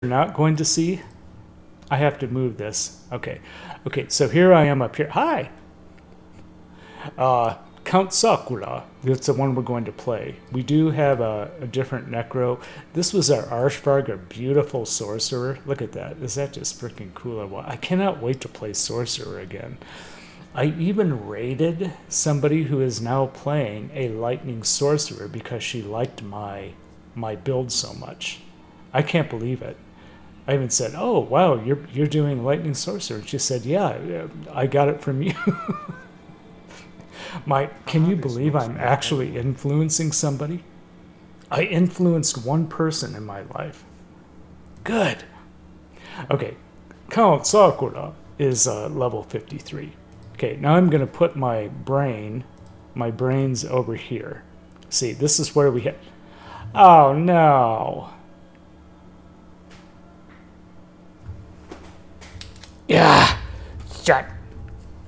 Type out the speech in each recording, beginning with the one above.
not going to see. I have to move this. Okay. Okay, so here I am up here. Hi! Count Suckula. That's the one we're going to play. We do have a different Necro. This was our Arshvarg, our beautiful Sorcerer. Look at that. Is that just freaking cool? I cannot wait to play Sorcerer again. I even raided somebody who is now playing a Lightning Sorcerer because she liked my build so much. I can't believe it. I even said, "Oh wow, you're doing Lightning Sorcerer." She said, "Yeah, I got it from you." Can you believe I'm actually influencing somebody? I influenced one person in my life. Good. Okay, Count Suckula is level 53. Okay, now I'm going to put my brains over here. See, this is where we hit. Oh no. Yeah. Shut.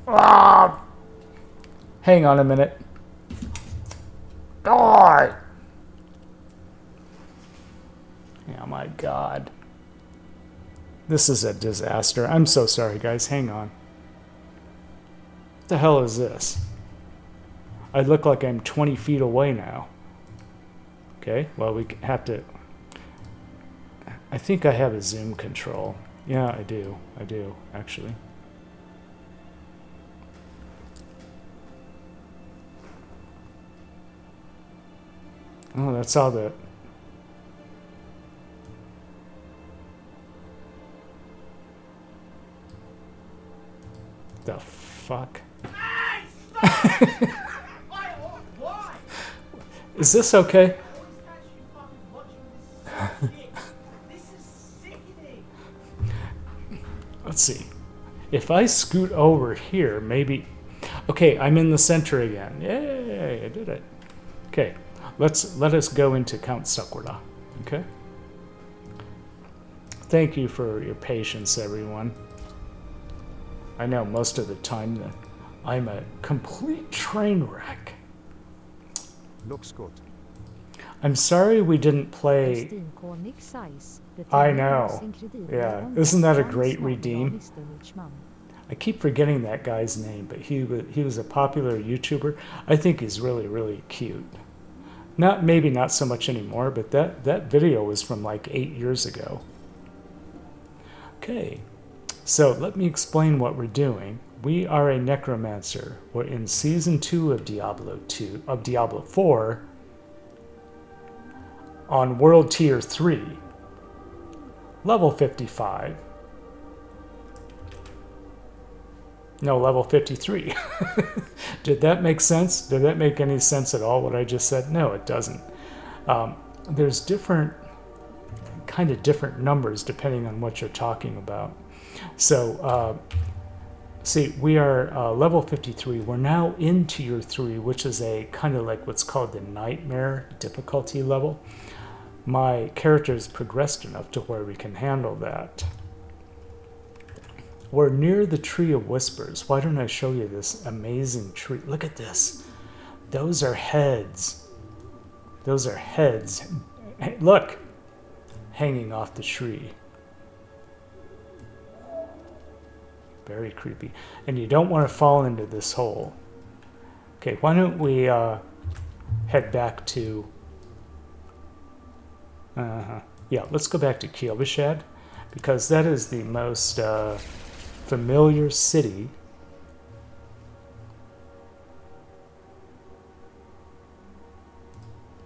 Oh. Hang on a minute. Die. Oh my God. This is a disaster. I'm so sorry, guys. Hang on. What the hell is this? I look like I'm 20 feet away now. Okay, well, we have to... I think I have a zoom control. Yeah, I do. I do, actually. Oh, that's all the... The fuck? Is this okay? Let's see. If I scoot over here, maybe... Okay, I'm in the center again. Yay, I did it. Okay, let us go into Count Suckula. Okay? Thank you for your patience, everyone. I know most of the time that I'm a complete train wreck. Looks good. I'm sorry we didn't play... I know. Yeah, isn't that a great redeem? I keep forgetting that guy's name, but he was a popular YouTuber. I think he's really, really cute. Maybe not so much anymore, but that video was from like 8 years ago. Okay, so let me explain what we're doing. We are a Necromancer. We're in Season 2 of Diablo 4 on World Tier 3, level 55. No, level 53. Did that make sense? Did that make any sense at all, what I just said? No, it doesn't. There's different numbers depending on what you're talking about. So, see, we are level 53. We're now in Tier 3, which is a kind of like what's called the Nightmare difficulty level. My character is progressed enough to where we can handle that. We're near the Tree of Whispers. Why don't I show you this amazing tree? Look at this. Those are heads. Those are heads. Hey, look, hanging off the tree. Very creepy. And you don't want to fall into this hole. Okay, why don't we head back to... Yeah, let's go back to Kielbashad, because that is the most familiar city.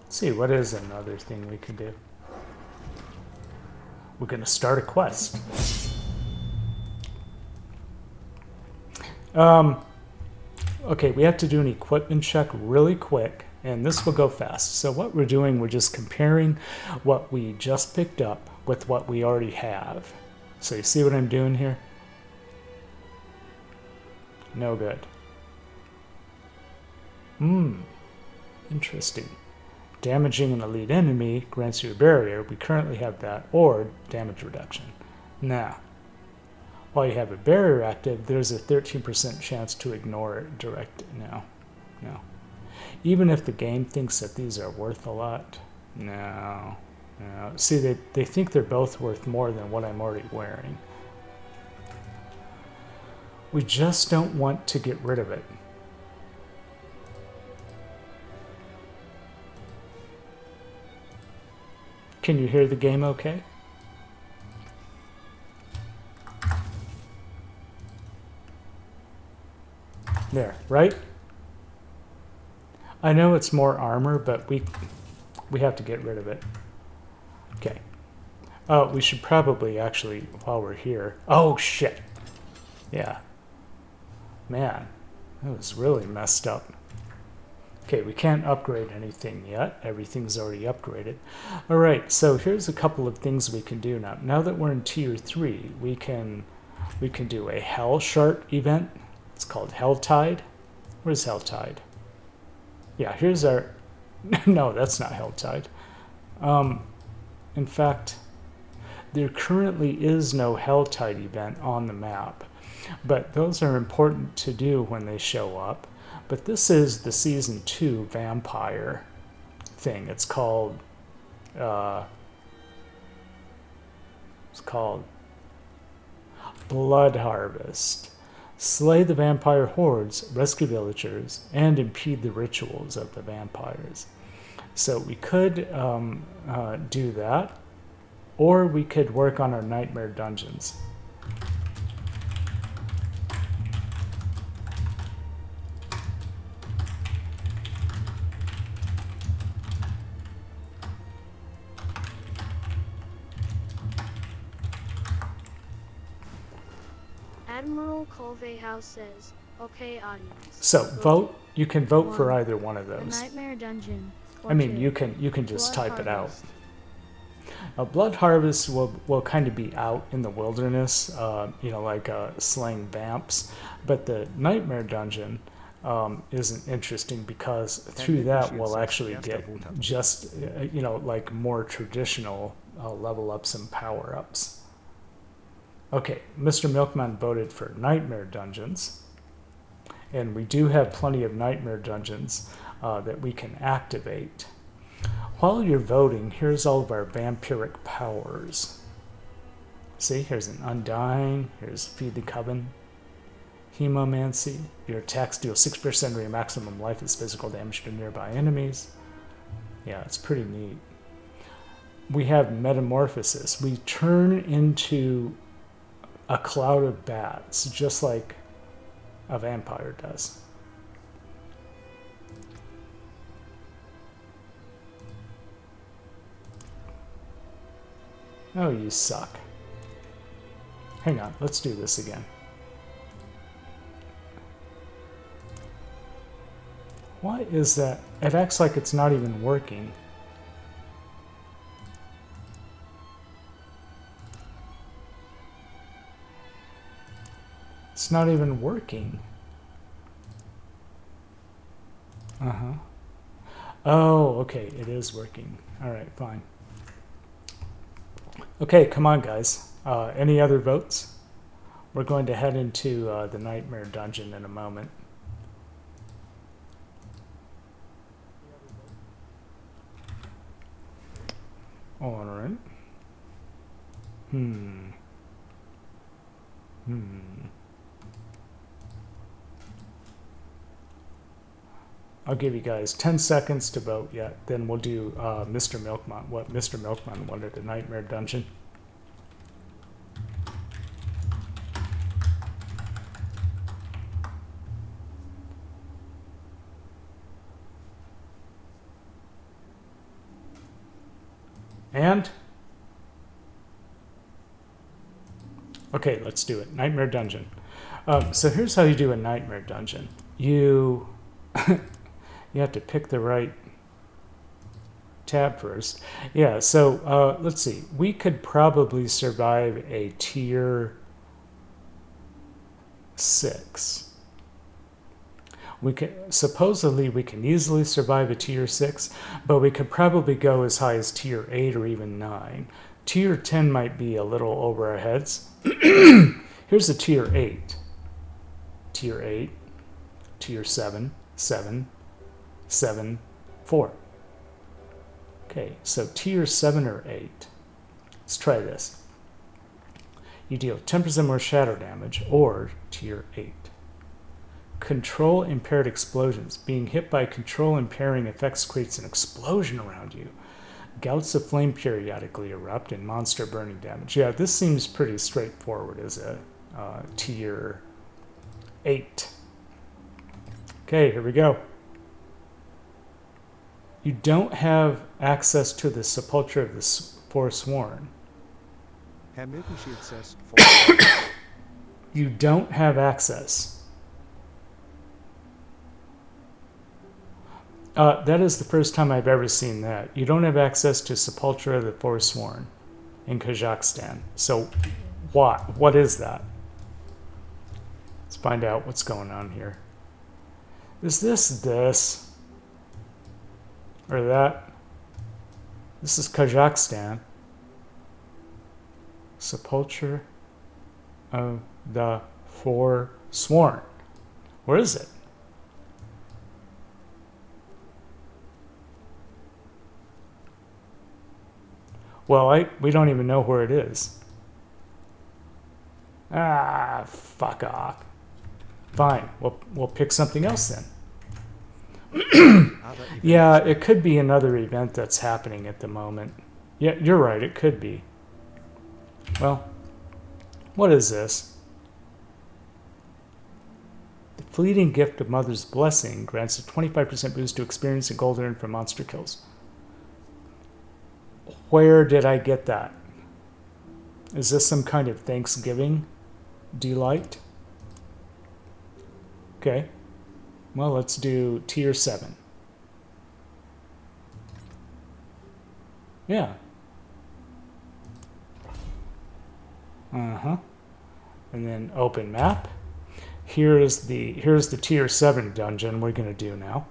Let's see, what is another thing we can do? We're going to start a quest. Okay, we have to do an equipment check really quick, and this will go fast. So what we're doing, we're just comparing what we just picked up with what we already have. So you see what I'm doing here? No good. Interesting. Damaging an elite enemy grants you a barrier. We currently have that, or damage reduction. Now, while you have a barrier active, there's a 13% chance to ignore it direct. No. Even if the game thinks that these are worth a lot. No. See, they think they're both worth more than what I'm already wearing. We just don't want to get rid of it. Can you hear the game okay? There, right? I know it's more armor, but we have to get rid of it. Okay. Oh, we should probably actually, while we're here... Oh, shit. Yeah. Man, that was really messed up. Okay, we can't upgrade anything yet. Everything's already upgraded. All right, so here's a couple of things we can do now. Now that we're in Tier 3, we can do a Hell Shart event. It's called Helltide. Where's Helltide? Yeah, here's our... No, that's not Helltide. In fact, there currently is no Helltide event on the map, but those are important to do when they show up. But this is the Season 2 vampire thing. It's called Blood Harvest. Slay the vampire hordes, rescue villagers, and impede the rituals of the vampires. So we could do that, or we could work on our nightmare dungeons. Admiral Colveyhouse says, okay, audience. So vote. You can vote for either one of The those. Nightmare Dungeon. I mean, you can just type it out. Blood Harvest will kind of be out in the wilderness, you know, like slaying vamps. But the Nightmare Dungeon isn't interesting because through that we'll actually get just, you know, like more traditional level ups and power ups. Okay, Mr. Milkman voted for Nightmare Dungeons. And we do have plenty of Nightmare Dungeons that we can activate. While you're voting, here's all of our vampiric powers. See, here's an Undying, here's Feed the Coven, Hemomancy. Your attacks deal 6% of your maximum life as physical damage to nearby enemies. Yeah, it's pretty neat. We have Metamorphosis. We turn into a cloud of bats, just like a vampire does. Oh, you suck. Hang on, let's do this again. Why is that? It acts like it's not even working. It's not even working. Uh-huh. Oh, okay, it is working. All right, fine. Okay, come on, guys. Any other votes? We're going to head into the Nightmare Dungeon in a moment. All right. I'll give you guys 10 seconds to vote yet. Then we'll do Mr. Milkman, what Mr. Milkman wanted, a Nightmare Dungeon. And? Okay, let's do it. Nightmare Dungeon. So here's how you do a Nightmare Dungeon. You... You have to pick the right tab first. Yeah, so let's see. We could probably survive a tier 6. Supposedly we can easily survive a tier 6, but we could probably go as high as tier 8 or even 9. Tier 10 might be a little over our heads. Here's a tier 8. Tier 8, tier 7, 7, 7, 4. Okay, so tier 7 or 8. Let's try this. You deal 10% more shadow damage, or tier 8. Control impaired explosions. Being hit by control impairing effects creates an explosion around you. Gouts of flame periodically erupt and monster burning damage. Yeah, this seems pretty straightforward as a tier 8. Okay, here we go. You don't have access to the sepulchre of the forsworn. Herr Miltenschild says, You don't have access. That is the first time I've ever seen that. You don't have access to Sepulchre of the Forsworn in Kazakhstan. So, what is that? Let's find out what's going on here. Is this? Or that? This is Kazakhstan. Sepulchre of the Forsworn. Where is it? Well, we don't even know where it is. Ah, fuck off. Fine, we'll pick something else then. Yeah, it could be another event that's happening at the moment. Yeah, you're right, it could be. Well, what is this? The fleeting gift of Mother's Blessing grants a 25% boost to experience and gold earned from monster kills. Where did I get that? Is this some kind of Thanksgiving delight? Okay. Well, let's do tier 7. Yeah. Uh-huh. And then open map. Here's the tier 7 dungeon we're going to do now.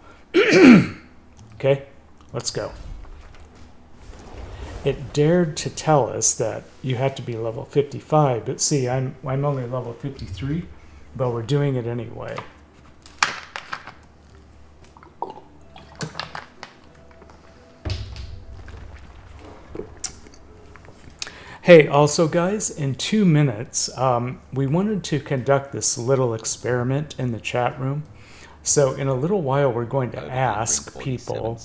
Okay. Let's go. It dared to tell us that you had to be level 55, but see, I'm only level 53, but we're doing it anyway. Hey, also guys, in 2 minutes, we wanted to conduct this little experiment in the chat room. So in a little while, we're going to ask people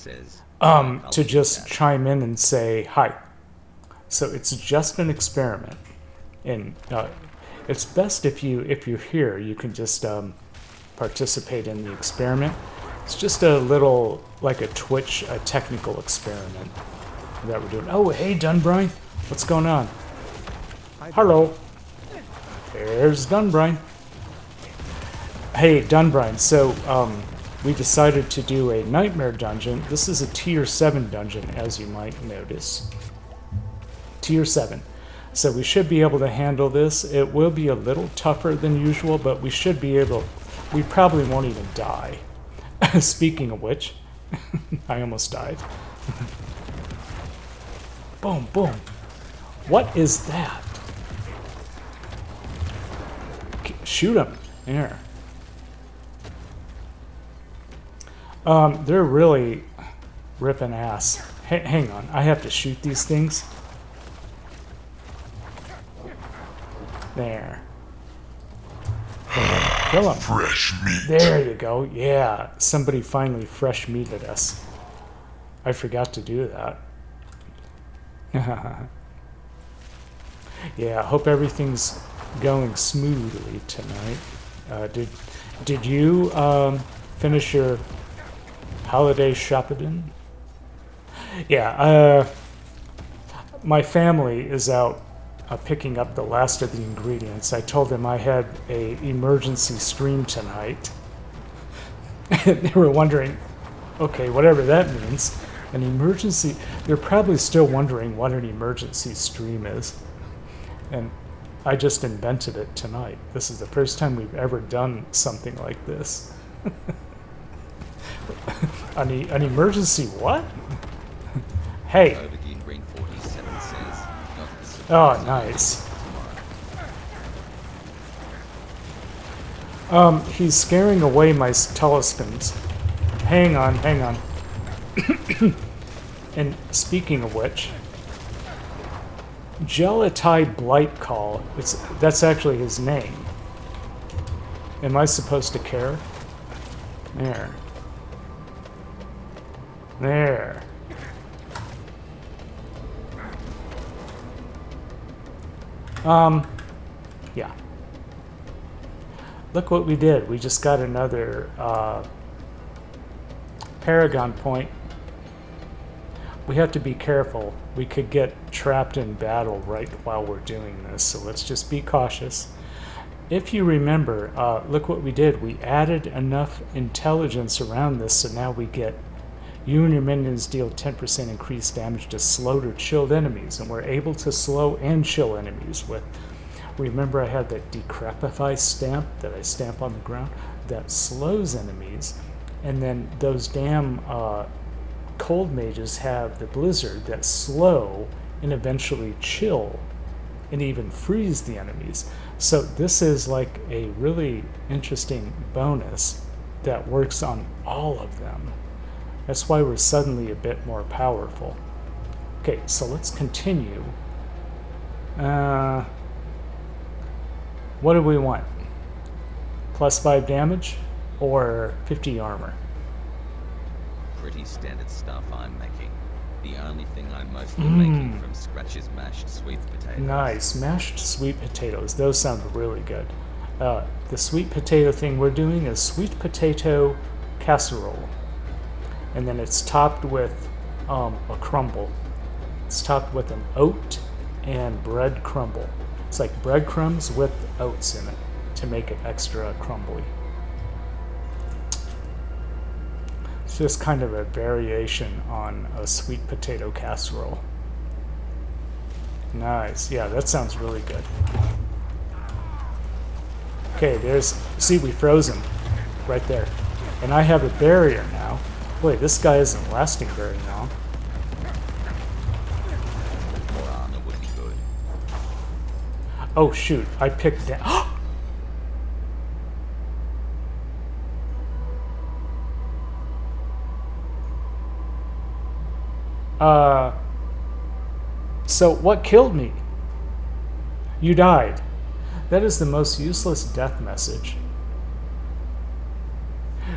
to just chime in and say hi. So it's just an experiment, and it's best if you're here, you can just participate in the experiment. It's just a little, like a Twitch, a technical experiment that we're doing. Oh, hey Dunbrine, what's going on? Hello. There's Dunbrine. Hey Dunbrine, so we decided to do a nightmare dungeon. This is a tier 7 dungeon, as you might notice. Tier 7. So we should be able to handle this. It will be a little tougher than usual, but we should be able... We probably won't even die. Speaking of which, I almost died. Boom, boom. What is that? Shoot him. There. They're really ripping ass. Hang on, I have to shoot these things. There. Kill him. Fresh meat. There you go. Yeah, somebody finally fresh meated us. I forgot to do that. Yeah, I hope everything's going smoothly tonight. Did you finish your holiday shopping? Yeah, my family is out picking up the last of the ingredients. I told them I had a emergency stream tonight. They were wondering, okay, whatever that means. An emergency, they're probably still wondering what an emergency stream is. And I just invented it tonight. This is the first time we've ever done something like this. An emergency what? Hey. Oh, nice. He's scaring away my telespins. Hang on, hang on. And speaking of which, Gelatai Blightcall, that's actually his name. Am I supposed to care? There. There. Yeah. Look what we did. We just got another Paragon point. We have to be careful. We could get trapped in battle right while we're doing this, so let's just be cautious. If you remember, look what we did. We added enough intelligence around this, so now we get you and your minions deal 10% increased damage to slowed or chilled enemies, and we're able to slow and chill enemies with. Remember I had that decrepify stamp that I stamp on the ground? That slows enemies, and then those damn cold mages have the blizzard that slow and eventually chill and even freeze the enemies. So this is like a really interesting bonus that works on all of them. That's why we're suddenly a bit more powerful. Okay, so let's continue. What do we want? +5 damage or 50 armor? Pretty standard stuff I'm making. The only thing I'm mostly making from scratch is mashed sweet potatoes. Nice, mashed sweet potatoes. Those sound really good. The sweet potato thing we're doing is sweet potato casserole. And then it's topped with a crumble. It's topped with an oat and bread crumble. It's like breadcrumbs with oats in it to make it extra crumbly. It's just kind of a variation on a sweet potato casserole. Nice. Yeah, that sounds really good. Okay, see, we froze him right there. And I have a barrier now. Boy, this guy isn't lasting very long. More armor would be good. Oh shoot, I picked that. So what killed me? You died. That is the most useless death message.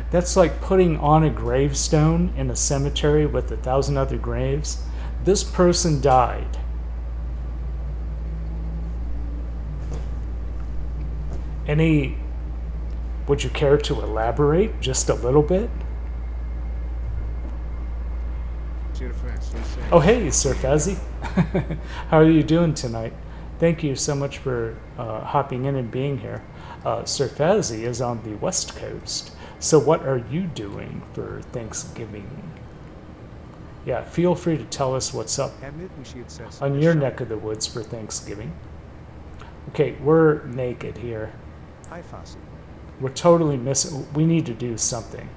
That's like putting on a gravestone in a cemetery with 1,000 other graves. This person died. Would you care to elaborate just a little bit? Oh, hey, Sir Fazzy. How are you doing tonight? Thank you so much for hopping in and being here. Sir Fazzy is on the West Coast. So what are you doing for Thanksgiving? Yeah, feel free to tell us what's up on your neck of the woods for Thanksgiving. Okay, we're naked here. Hi, Fossy. We're totally missing. We need to do something.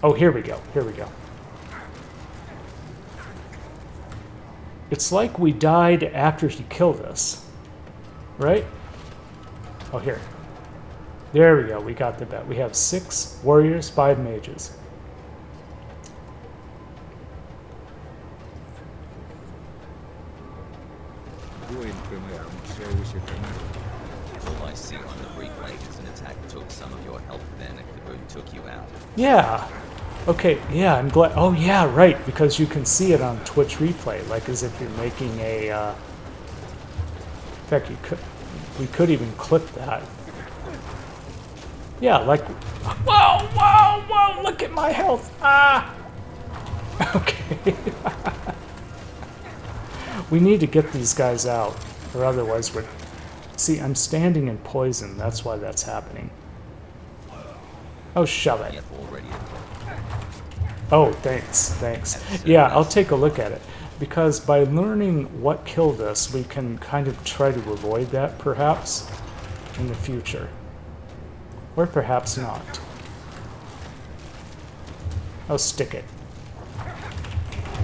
Oh, here we go. Here we go. It's like we died after he killed us, right? Oh, here. There we go. We got the bet. We have 6 warriors, 5 mages. All I see on the replay is an attack took some of your health, then a kaboom took you out. Yeah. Okay, yeah, I'm glad. Oh, yeah, right, because you can see it on Twitch replay, like as if you're making a. In fact, we could even clip that. Yeah, like. Whoa, whoa, whoa! Look at my health. Ah. Okay. We need to get these guys out, or otherwise we're. See, I'm standing in poison. That's why that's happening. Oh, shove it. Yep, already. Oh, thanks, thanks. Yeah, I'll take a look at it. Because by learning what killed us, we can kind of try to avoid that, perhaps, in the future. Or perhaps not. Oh, stick it.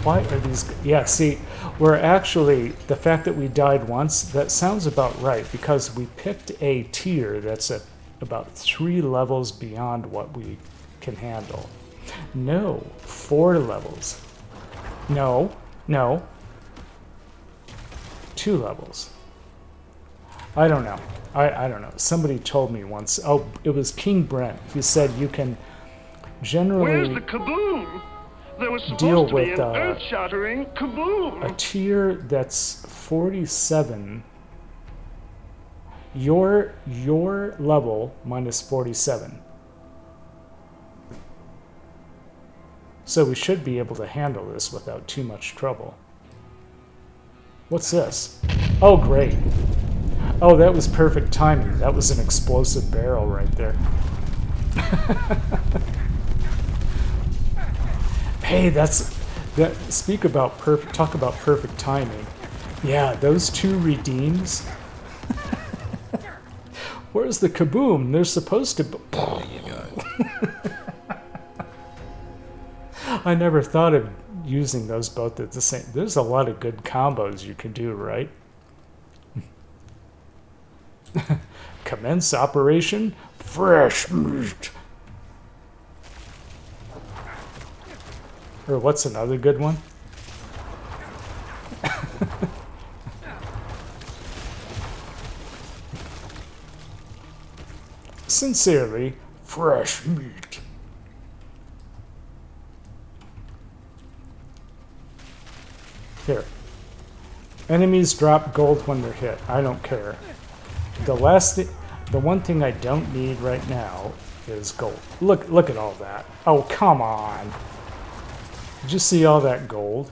Why are these... Yeah, see, we're actually... The fact that we died once, that sounds about right, because we picked a tier that's at about 3 levels beyond what we can handle. No, 4 levels. No. No. 2 levels. I don't know. I don't know. Somebody told me once. Oh, it was King Brent. He said you can generally Where's the kaboom? There was deal supposed to be with an earth-shattering kaboom. a tier that's 47. Your level minus 47. So we should be able to handle this without too much trouble. What's this? Oh, great. Oh, that was perfect timing. That was an explosive barrel right there. Hey, speak about perfect, talk about perfect timing. Yeah, those 2 redeems. Where's the kaboom? They're supposed to... There you go. I never thought of using those both at the same... There's a lot of good combos you can do, right? Commence operation fresh meat. Or what's another good one? Sincerely, fresh meat. Here. Enemies drop gold when they're hit. I don't care. The one thing I don't need right now is gold. Look at all that. Oh, come on. Did you see all that gold?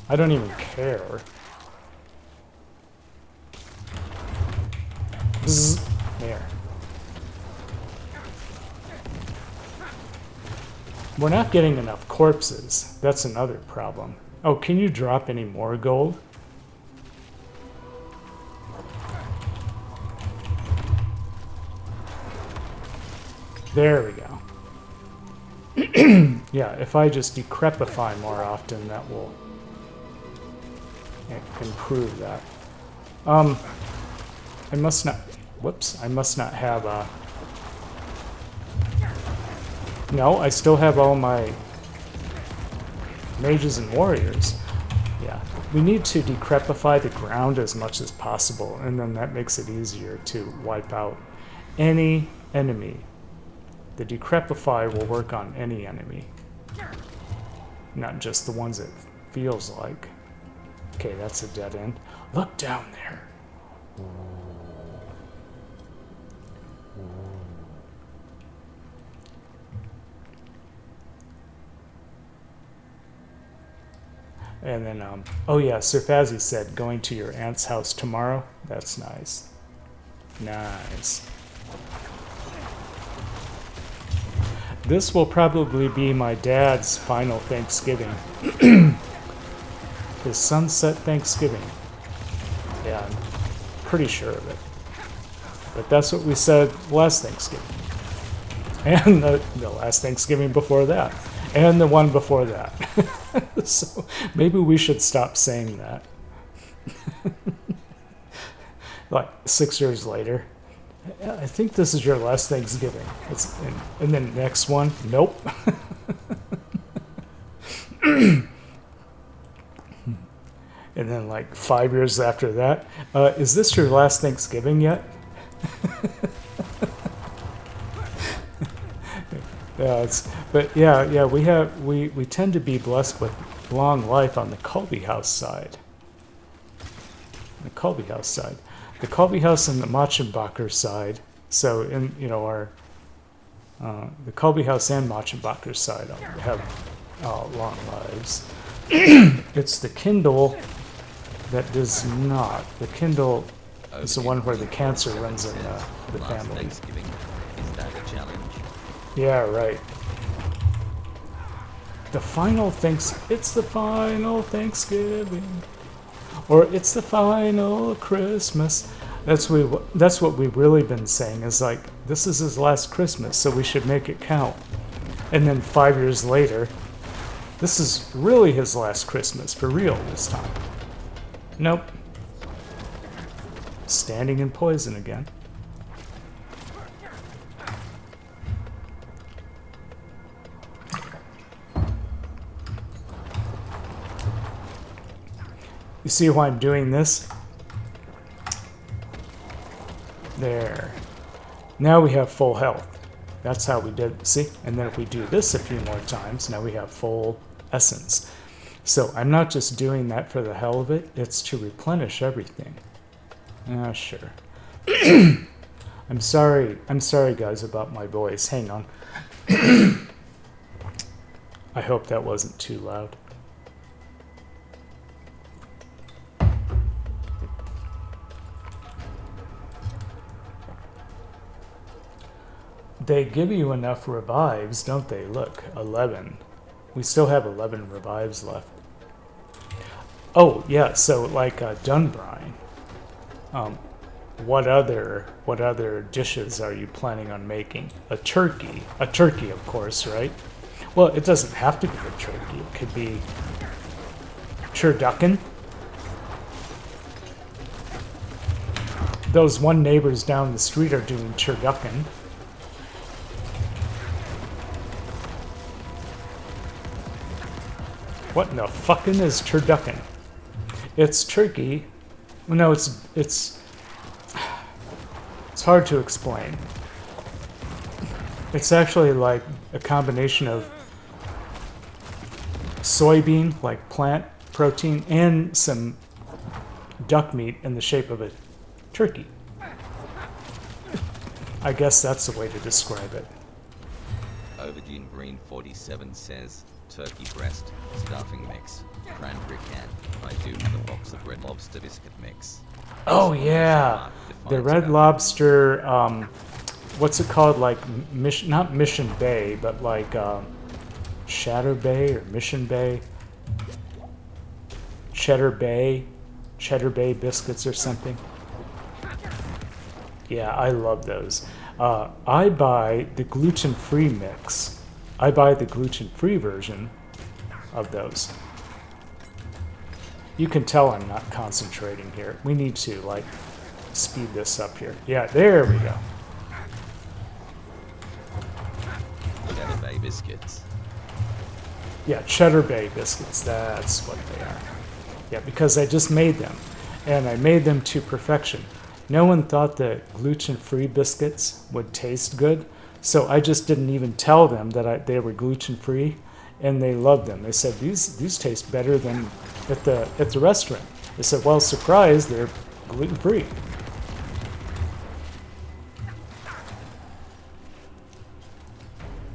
I don't even care. Bzz. There. We're not getting enough corpses. That's another problem. Oh, can you drop any more gold? There we go. Yeah, if I just decrepify more often, that will improve that. I must not... Whoops, I must not have a... No, I still have all my mages and warriors. Yeah, we need to decrepify the ground as much as possible, and then that makes it easier to wipe out any enemy. The decrepify will work on any enemy, not just the ones it feels like. Okay, that's a dead end. Look down there. And then, oh yeah, Sir Fazzy said going to your aunt's house tomorrow. That's nice. Nice. This will probably be my dad's final Thanksgiving. His sunset Thanksgiving. Yeah, I'm pretty sure of it. But that's what we said last Thanksgiving. And the last Thanksgiving before that. And the one before that. So maybe we should stop saying that. Like 6 years later. I think this is your last Thanksgiving. And then next one, nope. And then like 5 years after that, is this your last Thanksgiving yet? Yeah, we tend to be blessed with long life on the Colby House side. The Colby House side. The Colby House and the Machenbacher side. So in our the Colby House and Machenbacher side have long lives. It's the Kindle that does not. The Kindle is the one where the cancer runs in the family. Thanksgiving. Is that a challenge? Yeah, right. It's the final Thanksgiving. Or it's the final Christmas. That's what we've really been saying, is like, this is his last Christmas, so we should make it count. And then 5 years later, this is really his last Christmas, for real this time. Nope. Standing in poison again. You see why I'm doing this? There. Now we have full health. That's how we did, see? And then if we do this a few more times, now we have full essence. So I'm not just doing that for the hell of it, it's to replenish everything. Ah, sure. I'm sorry guys about my voice. Hang on. I hope that wasn't too loud. They give you enough revives, don't they? Look, 11. We still have 11 revives left. Oh, yeah, so like Dunbrine. What other dishes are you planning on making? A turkey. A turkey, of course, right? Well, it doesn't have to be a turkey. It could be turducken. Those one neighbors down the street are doing turducken. What in the fucking is turducken? It's turkey. No, it's hard to explain. It's actually like a combination of soybean, like plant protein, and some duck meat in the shape of a turkey. I guess that's the way to describe it. Aubergine Green 47 says, turkey breast, stuffing mix, cranberry can. I do have a box of Red Lobster biscuit mix. Oh yeah, the Red Lobster. What's it called? Like not Mission Bay, but like Shatter Bay or Mission Bay, Cheddar Bay biscuits or something. Yeah, I love those. I buy the gluten-free mix. I buy the gluten-free version of those. You can tell I'm not concentrating here. We need to, like, speed this up here. Yeah, there we go. Cheddar Bay biscuits. Yeah, Cheddar Bay biscuits. That's what they are. Yeah, because I just made them. And I made them to perfection. No one thought that gluten-free biscuits would taste good. So I just didn't even tell them that they were gluten-free. And they loved them. They said, these taste better than at the restaurant. They said, well, surprise, they're gluten-free.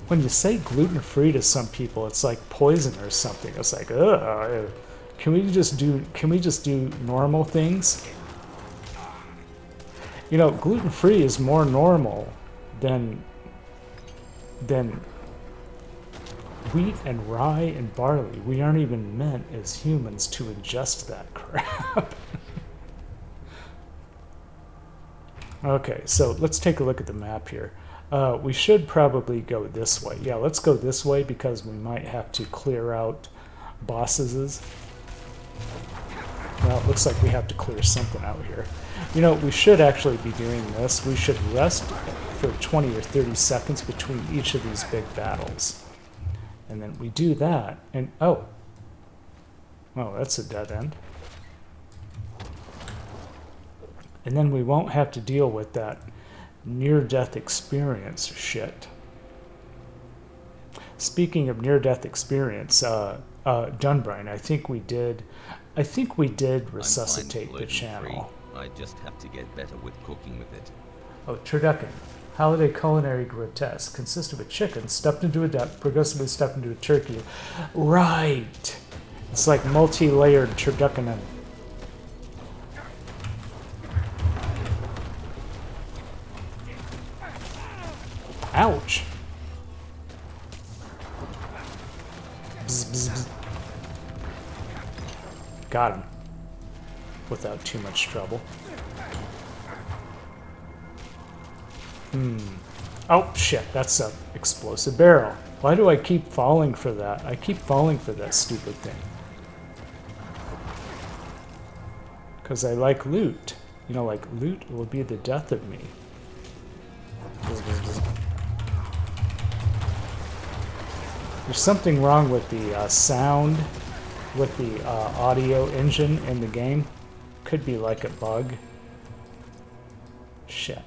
When you say gluten-free to some people, it's like poison or something. It's like, ugh, can we just do normal things? You know, gluten-free is more normal than wheat and rye and barley. We aren't even meant as humans to ingest that crap. Okay, so let's take a look at the map here. We should probably go this way. Yeah, let's go this way because we might have to clear out bosses. Well, it looks like we have to clear something out here. You know, we should actually be doing this. We should rest for 20 or 30 seconds between each of these big battles. And then we do that, and oh, that's a dead end. And then we won't have to deal with that near-death experience shit. Speaking of near-death experience, Dunbrine, I think we did resuscitate the channel. I just have to get better with cooking with it. Oh, turducken. Holiday culinary grotesque. Consists of a chicken stuffed into a duck, progressively stuffed into a turkey. Right. It's like multi-layered turducken. Ouch. Bzz, bzz, bzz. Got him. Without too much trouble. Oh, shit, that's an explosive barrel. Why do I keep falling for that? I keep falling for that stupid thing. Because I like loot. You know, like, loot will be the death of me. There's something wrong with the sound with the audio engine in the game. Could be like a bug. Shit.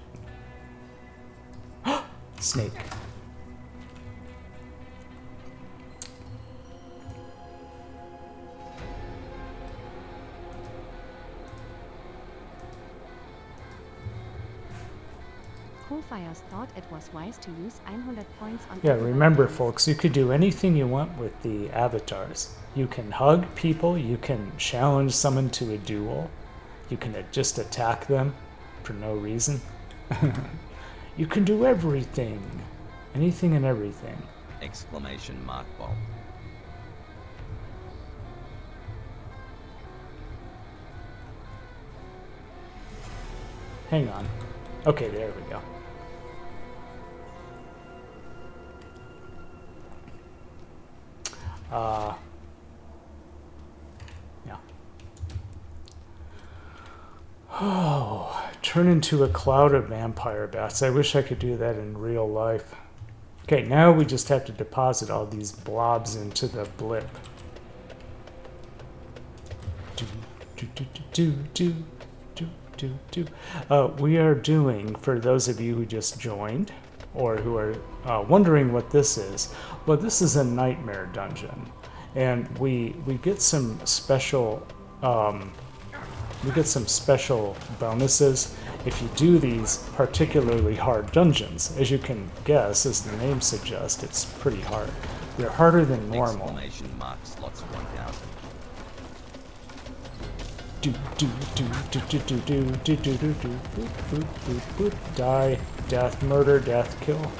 Snake. Fires thought it was wise to use 100 points on. Yeah, remember folks, you could do anything you want with the avatars. You can hug people, you can challenge someone to a duel, you can just attack them for no reason. You can do everything. Anything and everything. Exclamation mark Bob. Hang on. Okay, there we go. Yeah. Oh, turn into a cloud of vampire bats. I wish I could do that in real life. Okay, now we just have to deposit all these blobs into the blip. We are doing, for those of you who just joined, or who are wondering what this is, well, this is a nightmare dungeon, and we get some special bonuses if you do these particularly hard dungeons. As you can guess, as the name suggests, it's pretty hard. They're harder than normal. Exclamation mark slots 1000. Die, death, murder, death, kill.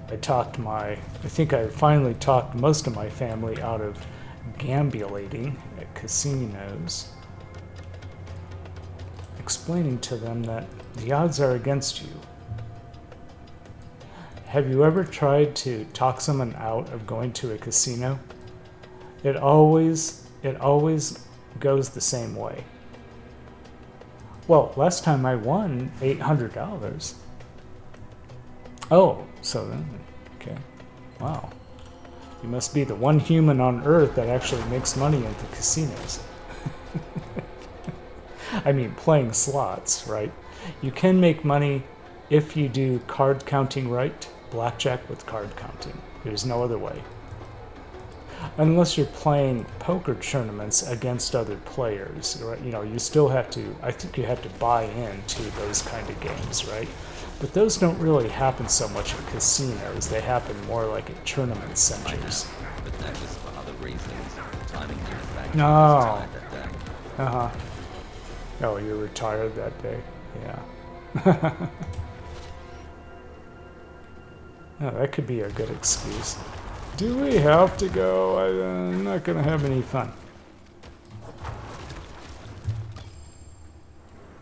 I think I finally talked most of my family out of gambulating at casinos, explaining to them that the odds are against you. Have you ever tried to talk someone out of going to a casino? It always goes the same way. Well, last time I won $800. Oh, so then, okay. Wow. You must be the one human on Earth that actually makes money at the casinos. I mean, playing slots, right? You can make money if you do card counting right. Blackjack with card counting. There's no other way. Unless you're playing poker tournaments against other players, right? You know, you still have to, I think you have to buy into those kind of games, right? But those don't really happen so much at casinos. They happen more like at tournament centers. But that was for other reasons. Timing your fact. No. Uh-huh. Oh, you're retired that day. Yeah. Oh, that could be a good excuse. Do we have to go? I'm not going to have any fun.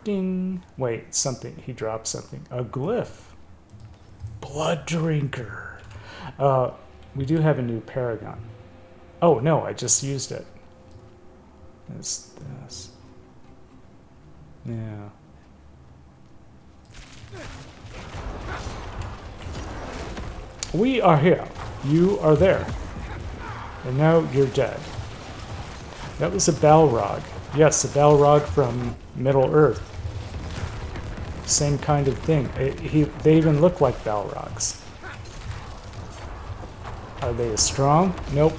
Ding. Wait, something. He dropped something. A glyph. Blood drinker. We do have a new paragon. Oh, no, I just used it. It's this. Yeah. We are here. You are there. And now you're dead. That was a Balrog. Yes, a Balrog from Middle Earth. Same kind of thing. They even look like Balrogs. Are they as strong? Nope.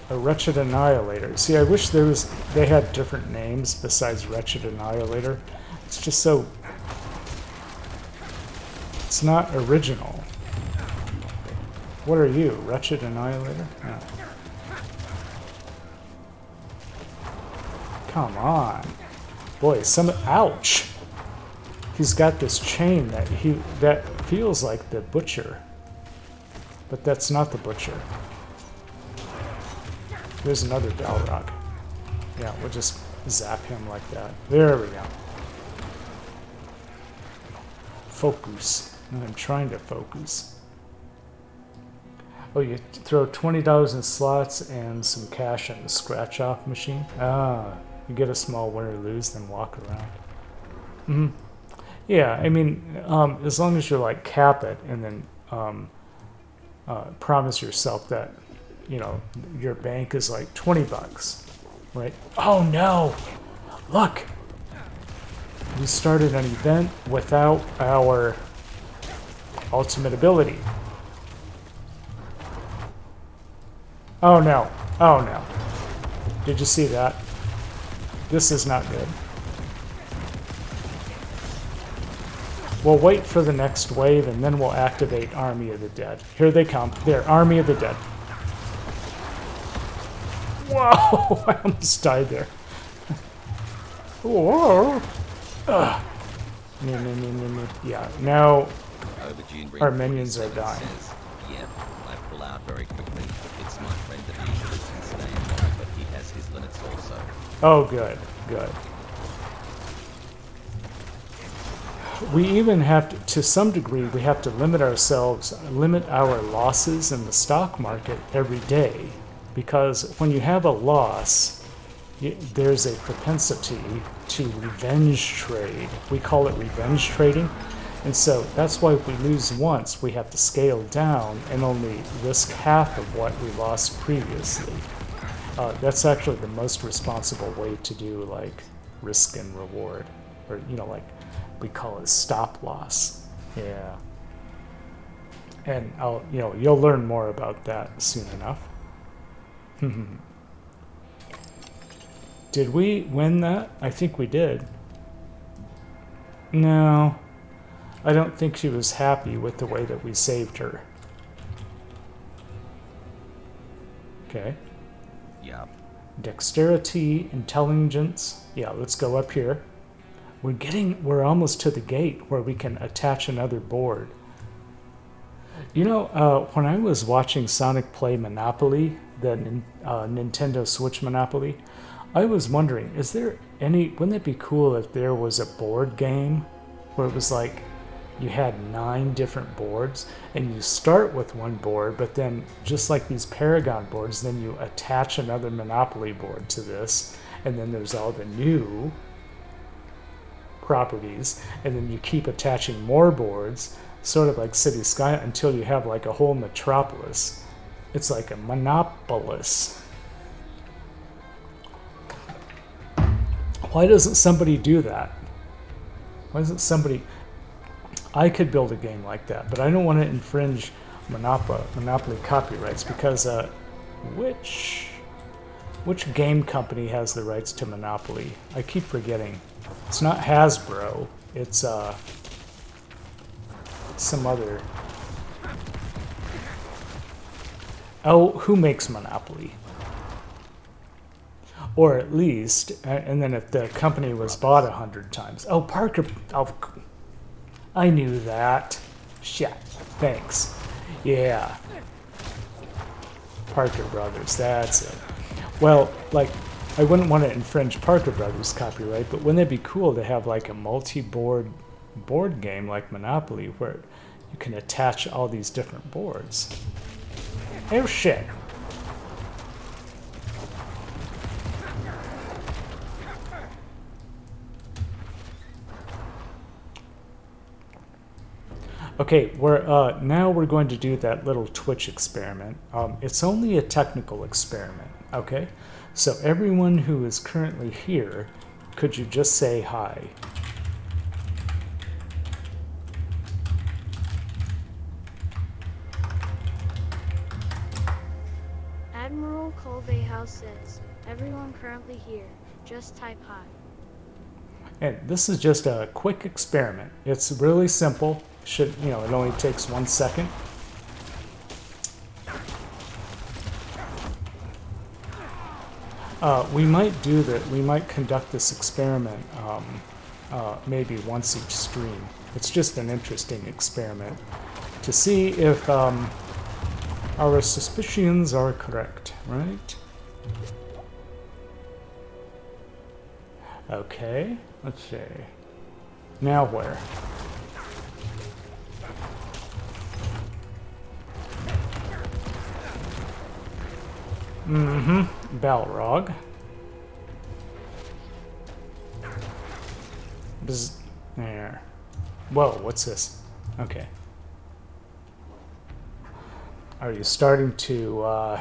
A Wretched Annihilator. See, I wish they had different names besides Wretched Annihilator. It's just so... It's not original. What are you, Wretched Annihilator? No. Come on. Boy, ouch! He's got this chain that feels like the Butcher. But that's not the Butcher. There's another Balrog. Yeah, we'll just zap him like that. There we go. Focus. I'm trying to focus. Oh, you throw $20 in slots and some cash in the scratch-off machine. Ah, you get a small win or lose, then walk around. Yeah, I mean, as long as you like cap it and then promise yourself that, you know, your bank is like $20, right? Oh no! Look! We started an event without our ultimate ability. Oh no! Oh no! Did you see that? This is not good. We'll wait for the next wave and then we'll activate Army of the Dead. Here they come. There, Army of the Dead. Whoa! I almost died there. Whoa! Ugh. Yeah, now our minions are dying. Says, yep, I pull out very quickly. It's my friend that usually can stay in line, but he has his limits also. Oh, good, good. We even have to some degree, we have to limit ourselves, limit our losses in the stock market every day. Because when you have a loss, there's a propensity to revenge trade. We call it revenge trading. And so that's why if we lose once, we have to scale down and only risk half of what we lost previously. That's actually the most responsible way to do like risk and reward, or you know, like we call it stop loss. Yeah. And you'll learn more about that soon enough. Did we win that? I think we did. No. I don't think she was happy with the way that we saved her. Okay. Yep. Dexterity, intelligence. Yeah, let's go up here. We're almost to the gate where we can attach another board. You know, when I was watching Sonic play Monopoly, the Nintendo Switch Monopoly, I was wondering, wouldn't it be cool if there was a board game where it was like you had 9 different boards and you start with one board, but then just like these Paragon boards, then you attach another Monopoly board to this, and then there's all the new properties, and then you keep attaching more boards, sort of like City Sky, until you have like a whole metropolis. It's like a monopolis. Why doesn't somebody do that? Why doesn't somebody... I could build a game like that, but I don't want to infringe Monopoly copyrights because which game company has the rights to Monopoly? I keep forgetting. It's not Hasbro. It's some other... Oh, who makes Monopoly? Or at least, and then if the company was bought 100 times. Oh, Parker... Oh, I knew that. Shit. Thanks. Yeah. Parker Brothers, that's it. Well, like, I wouldn't want to infringe Parker Brothers copyright, but wouldn't it be cool to have like a multi-board board game like Monopoly where you can attach all these different boards? Oh shit. Okay, now we're going to do that little Twitch experiment. It's only a technical experiment, okay? So everyone who is currently here, could you just say hi? Admiral Colveyhouse says, everyone currently here, just type hi. And this is just a quick experiment. It's really simple. It only takes 1 second. We might conduct this experiment maybe once each stream. It's just an interesting experiment to see if our suspicions are correct, right? Okay, let's see. Now where? Balrog. There. Whoa, what's this? Okay. Are you starting to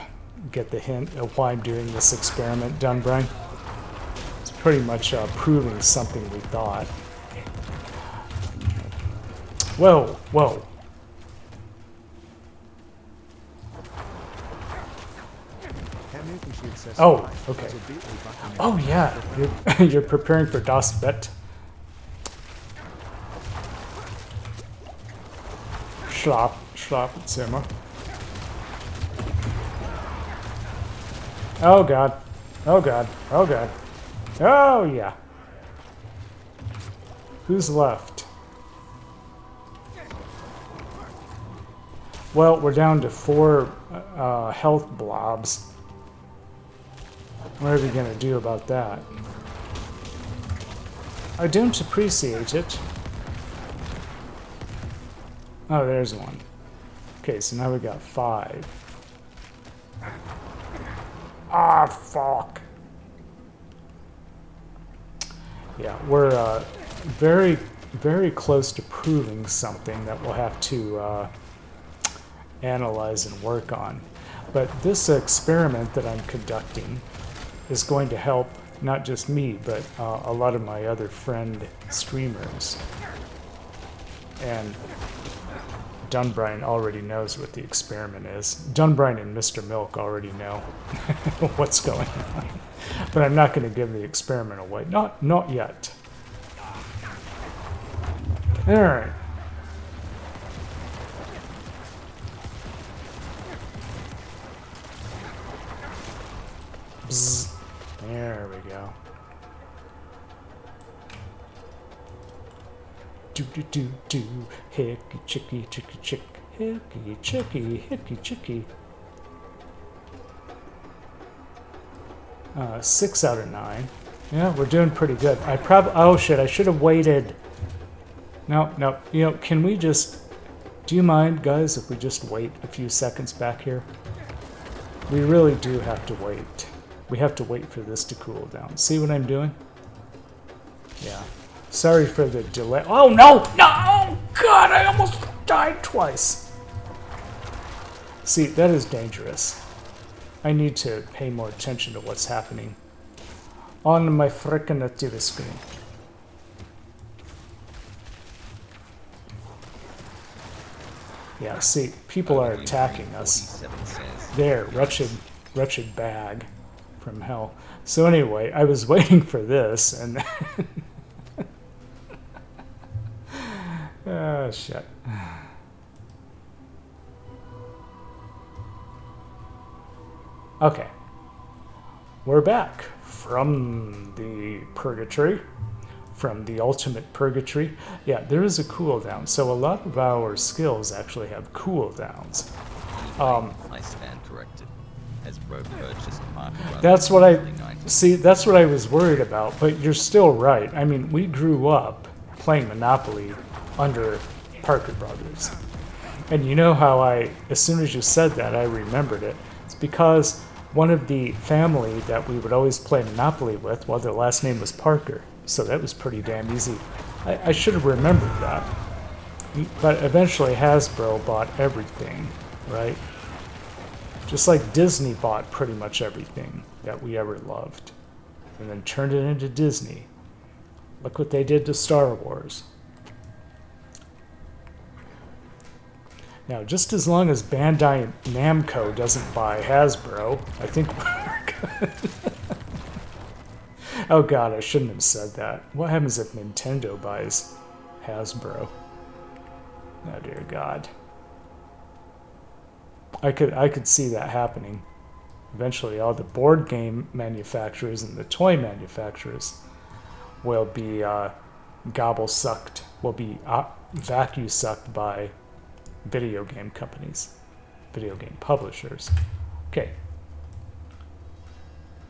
get the hint of why I'm doing this experiment, Dunbrine? It's pretty much proving something we thought. Whoa, whoa. Oh, okay. Oh yeah, you're preparing for Das Bet. Schlaf, Zimmer. Oh god. Oh god. Oh god. Oh yeah. Who's left? Well, we're down to 4 health blobs. What are we gonna do about that? I don't appreciate it. Oh, there's one. Okay, so now we got 5. Ah, fuck. Yeah, we're very, very close to proving something that we'll have to analyze and work on. But this experiment that I'm conducting is going to help not just me, but a lot of my other friend streamers. And Dunbrine already knows what the experiment is. Dunbrine and Mr. Milk already know what's going on. But I'm not going to give the experiment away. Not yet. Alright. Bzz. There we go. Do do do do, hickey chicky chicky chick, hickey chicky hickey chicky. 6 out of 9. Yeah, we're doing pretty good. Oh shit! I should have waited. No. You know, can we just? Do you mind, guys, if we just wait a few seconds back here? We really do have to wait. We have to wait for this to cool down. See what I'm doing? Yeah. Sorry for the delay. Oh no! No! God, I almost died twice. See, that is dangerous. I need to pay more attention to what's happening on my frickin' TV screen. Yeah, see, people are attacking us. There, wretched bag from hell. So anyway, I was waiting for this, and oh shit. Okay, we're back from the purgatory, from the ultimate purgatory. Yeah, there is a cooldown, so a lot of our skills actually have cooldowns. I stand corrected. Has Bro purchased Mark That's what that's what I was worried about, but you're still right. I mean, we grew up playing Monopoly under Parker Brothers. And you know how as soon as you said that, I remembered it. It's because one of the family that we would always play Monopoly with, well, their last name was Parker. So that was pretty damn easy. I should have remembered that. But eventually Hasbro bought everything, right? Just like Disney bought pretty much everything that we ever loved. And then turned it into Disney. Look what they did to Star Wars. Now, just as long as Bandai Namco doesn't buy Hasbro, I think we're good. Oh god, I shouldn't have said that. What happens if Nintendo buys Hasbro? Oh dear god. I could see that happening. Eventually all the board game manufacturers and the toy manufacturers will be gobble-sucked, will be vacuum-sucked by video game companies, video game publishers. Okay.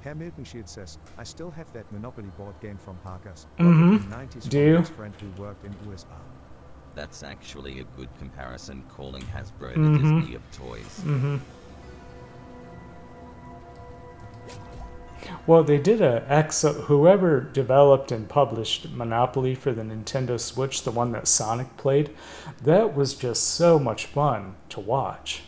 Herr Milkenshield says, I still have that Monopoly board game from Parker's. Mm-hmm. 90s Do you? His friend who worked in USA. That's actually a good comparison, calling Hasbro Mhm. the Disney of toys. Mm-hmm. Well, they did whoever developed and published Monopoly for the Nintendo Switch, the one that Sonic played, that was just so much fun to watch.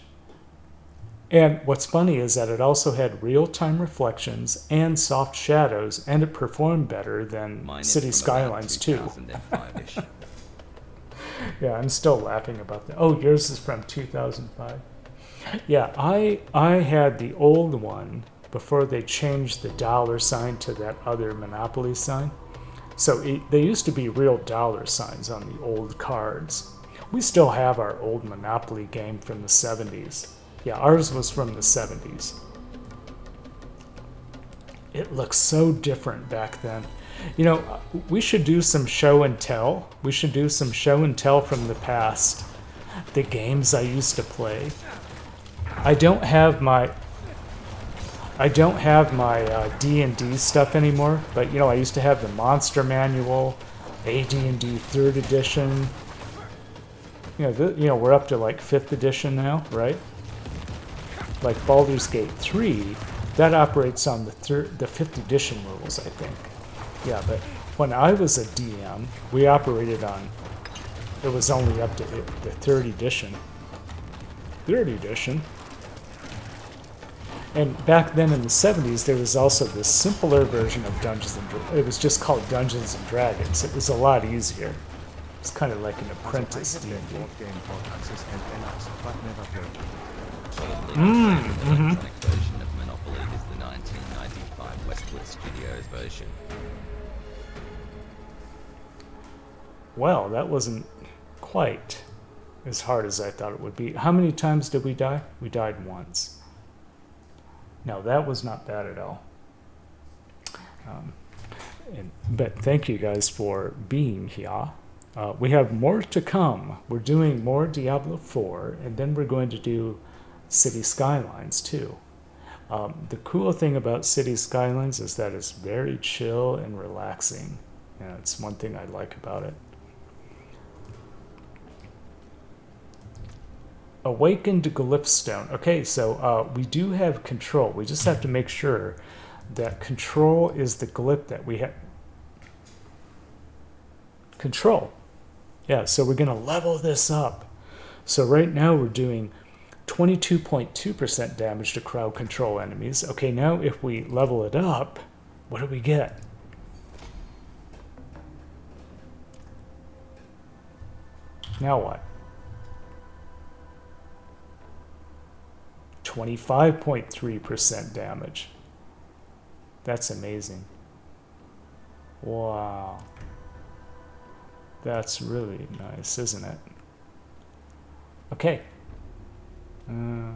And what's funny is that it also had real-time reflections and soft shadows, and it performed better than Mine is City from around Skylines 2. 2005-ish. Yeah, I'm still laughing about that. Oh, yours is from 2005. Yeah, I had the old one before they changed the dollar sign to that other Monopoly sign. So they used to be real dollar signs on the old cards. We still have our old Monopoly game from the 70s. Yeah, ours was from the 70s. It looks so different back then. You know, we should do some show and tell. We should do some show and tell from the past. The games I used to play. I don't have my D&D stuff anymore, but you know, I used to have the Monster Manual, AD&D 3rd edition. You know, we're up to like 5th edition now, right? Like Baldur's Gate 3, that operates on the 5th edition rules, I think. Yeah, but when I was a DM, we operated on, it was only up to the 3rd edition. 3rd edition. And back then in the 70s, there was also this simpler version of Dungeons and Dragons. It was just called Dungeons and Dragons. It was a lot easier. It's kind of like an apprentice I D&D. have that board game called Access and NX, but never played. Probably the electronic version of Monopoly is the 1995 Westwood Studios version. Well, that wasn't quite as hard as I thought it would be. How many times did we die? We died once. No, that was not bad at all. But thank you guys for being here. We have more to come. We're doing more Diablo 4, and then we're going to do City Skylines too. The cool thing about City Skylines is that it's very chill and relaxing. Yeah, it's one thing I like about it. Awakened Glyphstone. Okay, so we do have control. We just have to make sure that control is the glyph that we have. Control. Yeah, so we're going to level this up. So right now we're doing 22.2% damage to crowd control enemies. Okay, now if we level it up, what do we get? Now what? 25.3% damage. That's amazing. Wow. That's really nice, isn't it? Okay. I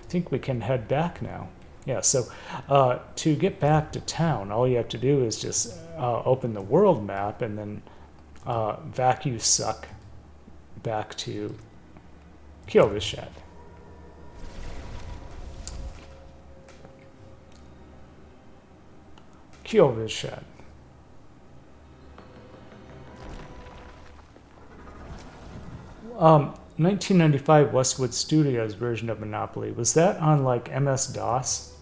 think we can head back now. Yeah, so to get back to town, all you have to do is just open the world map and then vacuum suck back to Kyovished. Kyovished. 1995 Westwood Studios version of Monopoly, was that on like MS-DOS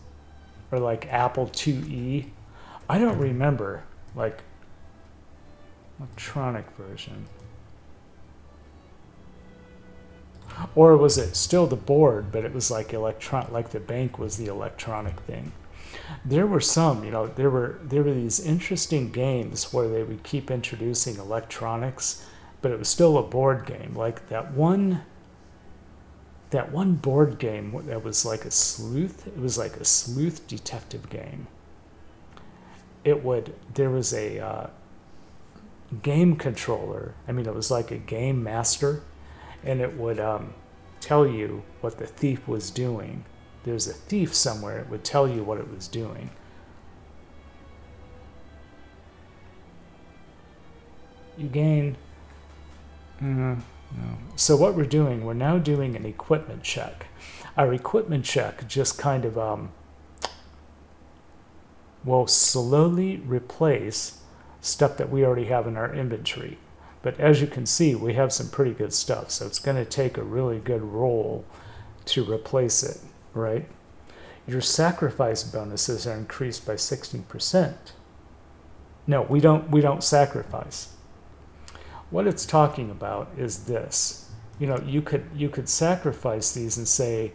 or like Apple IIe? I don't remember. Like electronic version. Or was it still the board, but it was like like the bank was the electronic thing? There were some, you know, there were these interesting games where they would keep introducing electronics, but it was still a board game. Like that one board game that was like a sleuth. It was like a sleuth detective game. There was a game controller. I mean, it was like a game master, and it would tell you what the thief was doing. There's a thief somewhere. It would tell you what it was doing. You gain. No. So what we're doing, we're now doing an equipment check. Our equipment check just kind of will slowly replace stuff that we already have in our inventory. But as you can see, we have some pretty good stuff. So it's going to take a really good roll to replace it, right? your sacrifice bonuses are increased by 16%. No, we don't sacrifice. What it's talking about is this. You know, you could sacrifice these and say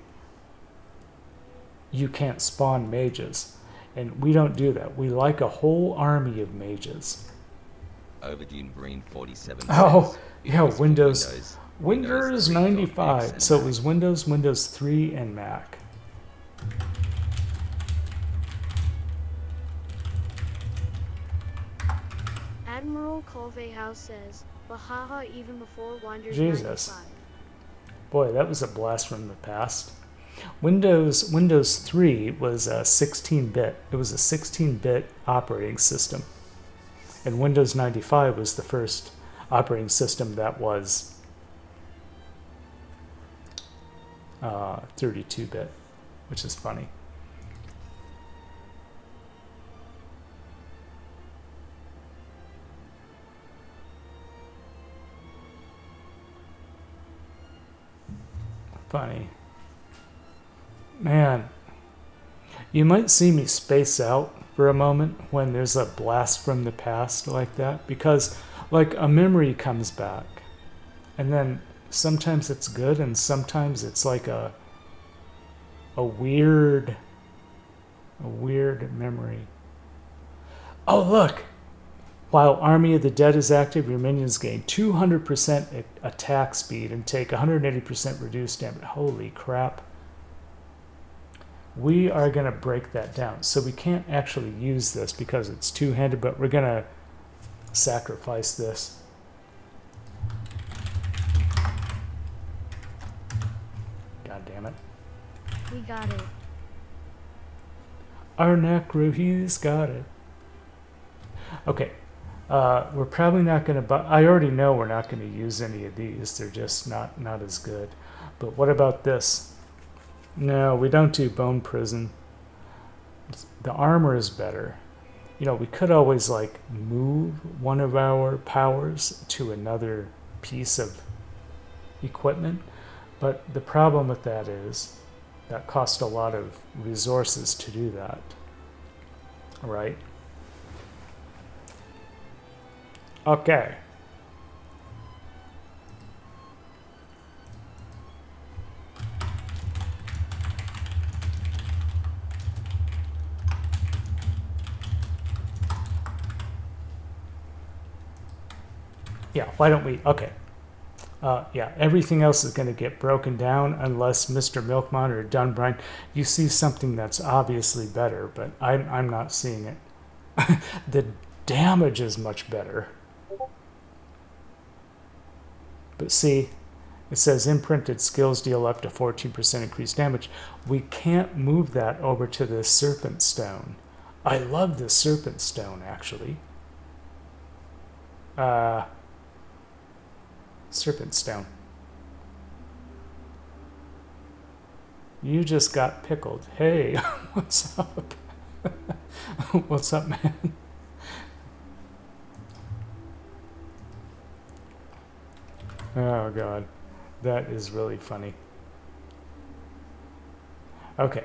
you can't spawn mages. And we don't do that. We like a whole army of mages. Overdue Green 47 Oh, says, yeah, "It was for Windows 3.x 95. and So it Mac." was Windows 3, and Mac. Admiral Colveyhouse says, Bahaha even before Wonders Jesus. 95. Boy, that was a blast from the past. Windows 3 was a 16-bit. It was a 16-bit operating system. And Windows 95 was the first operating system that was 32-bit, which is funny. Funny. Man, you might see me space out for a moment when there's a blast from the past like that, because like a memory comes back, and then sometimes it's good and sometimes it's like a weird memory. Oh, look! While Army of the Dead is active, your minions gain 200% attack speed and take 180% reduced damage. Holy crap. We are going to break that down. So we can't actually use this because it's two-handed, but we're going to sacrifice this. God damn it. We got it. Our necro, he's got it. Okay. We're probably not going to buy. I already know we're not going to use any of these. They're just not as good. But what about this? No, we don't do bone prison. The armor is better. You know, we could always like move one of our powers to another piece of equipment. But the problem with that is that costs a lot of resources to do that. Right? Okay. Yeah, why don't we? Okay. Yeah, everything else is going to get broken down unless Mr. Milkmon or Dunbrine, you see something that's obviously better, but I'm not seeing it. The damage is much better. But see, it says imprinted skills deal up to 14% increased damage. We can't move that over to the Serpent Stone. I love the Serpent Stone, actually. Serpent Stone. You just got pickled. Hey, what's up? What's up, man? Oh, God. That is really funny. Okay.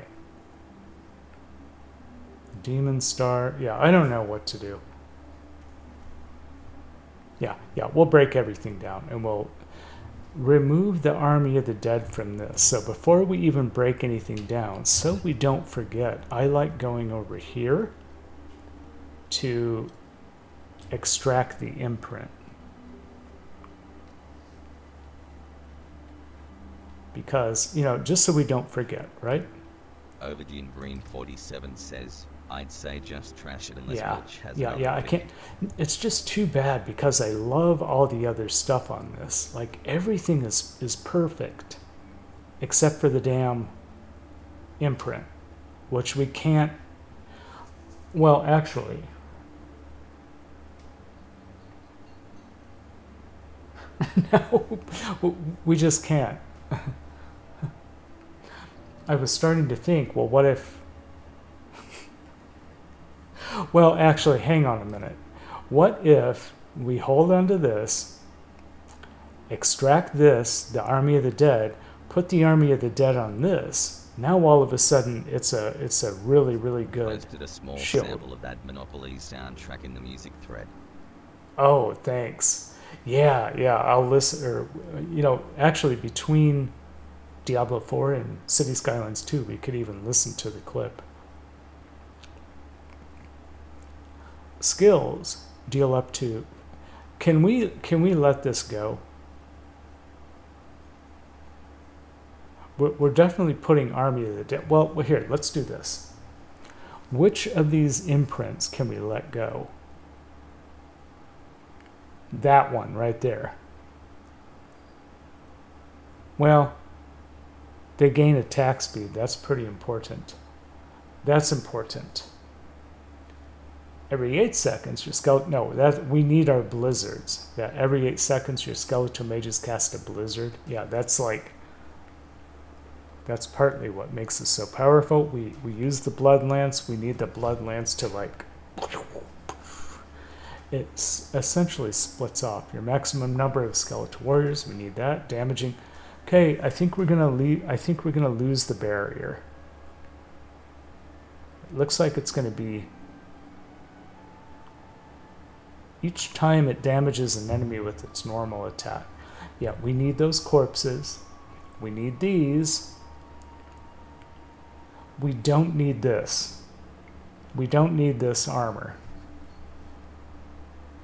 Demon Star. Yeah, I don't know what to do. Yeah, we'll break everything down and we'll remove the Army of the Dead from this. So before we even break anything down, so we don't forget, I like going over here to extract the imprint. Because, you know, just so we don't forget, right? Overdue Green 47 says, "I'd say just trash it unless Welch has Yeah, another I video." can't. It's just too bad because I love all the other stuff on this. Like, everything is perfect except for the damn imprint, which we can't. Well, actually, no, we just can't. I was starting to think, well, what if... Well, actually, hang on a minute. What if we hold on to this, extract this, the Army of the Dead, put the Army of the Dead on this, Now all of a sudden it's a really, really good Posted a small shield. sample of that Monopoly soundtrack in the music thread. Oh, thanks. Yeah, I'll listen. Or, you know, actually, between Diablo 4 and City Skylines 2, we could even listen to the clip. Skills deal up to. Can we let this go? We're definitely putting Army of the Dead. Well, here, let's do this. Which of these imprints can we let go? That one right there. Well, they gain attack speed. That's pretty important. That's important. Every 8 seconds, your skeleton. No, that we need our blizzards. Yeah, every 8 seconds, your skeletal mages cast a blizzard. Yeah, that's like. That's partly what makes us so powerful. We use the blood lance. We need the blood lance to like. It essentially splits off your maximum number of skeletal warriors. We need that damaging. Okay, I think we're gonna lose the barrier. It looks like it's gonna be. Each time it damages an enemy with its normal attack. Yeah, we need those corpses. We need these. We don't need this. We don't need this armor.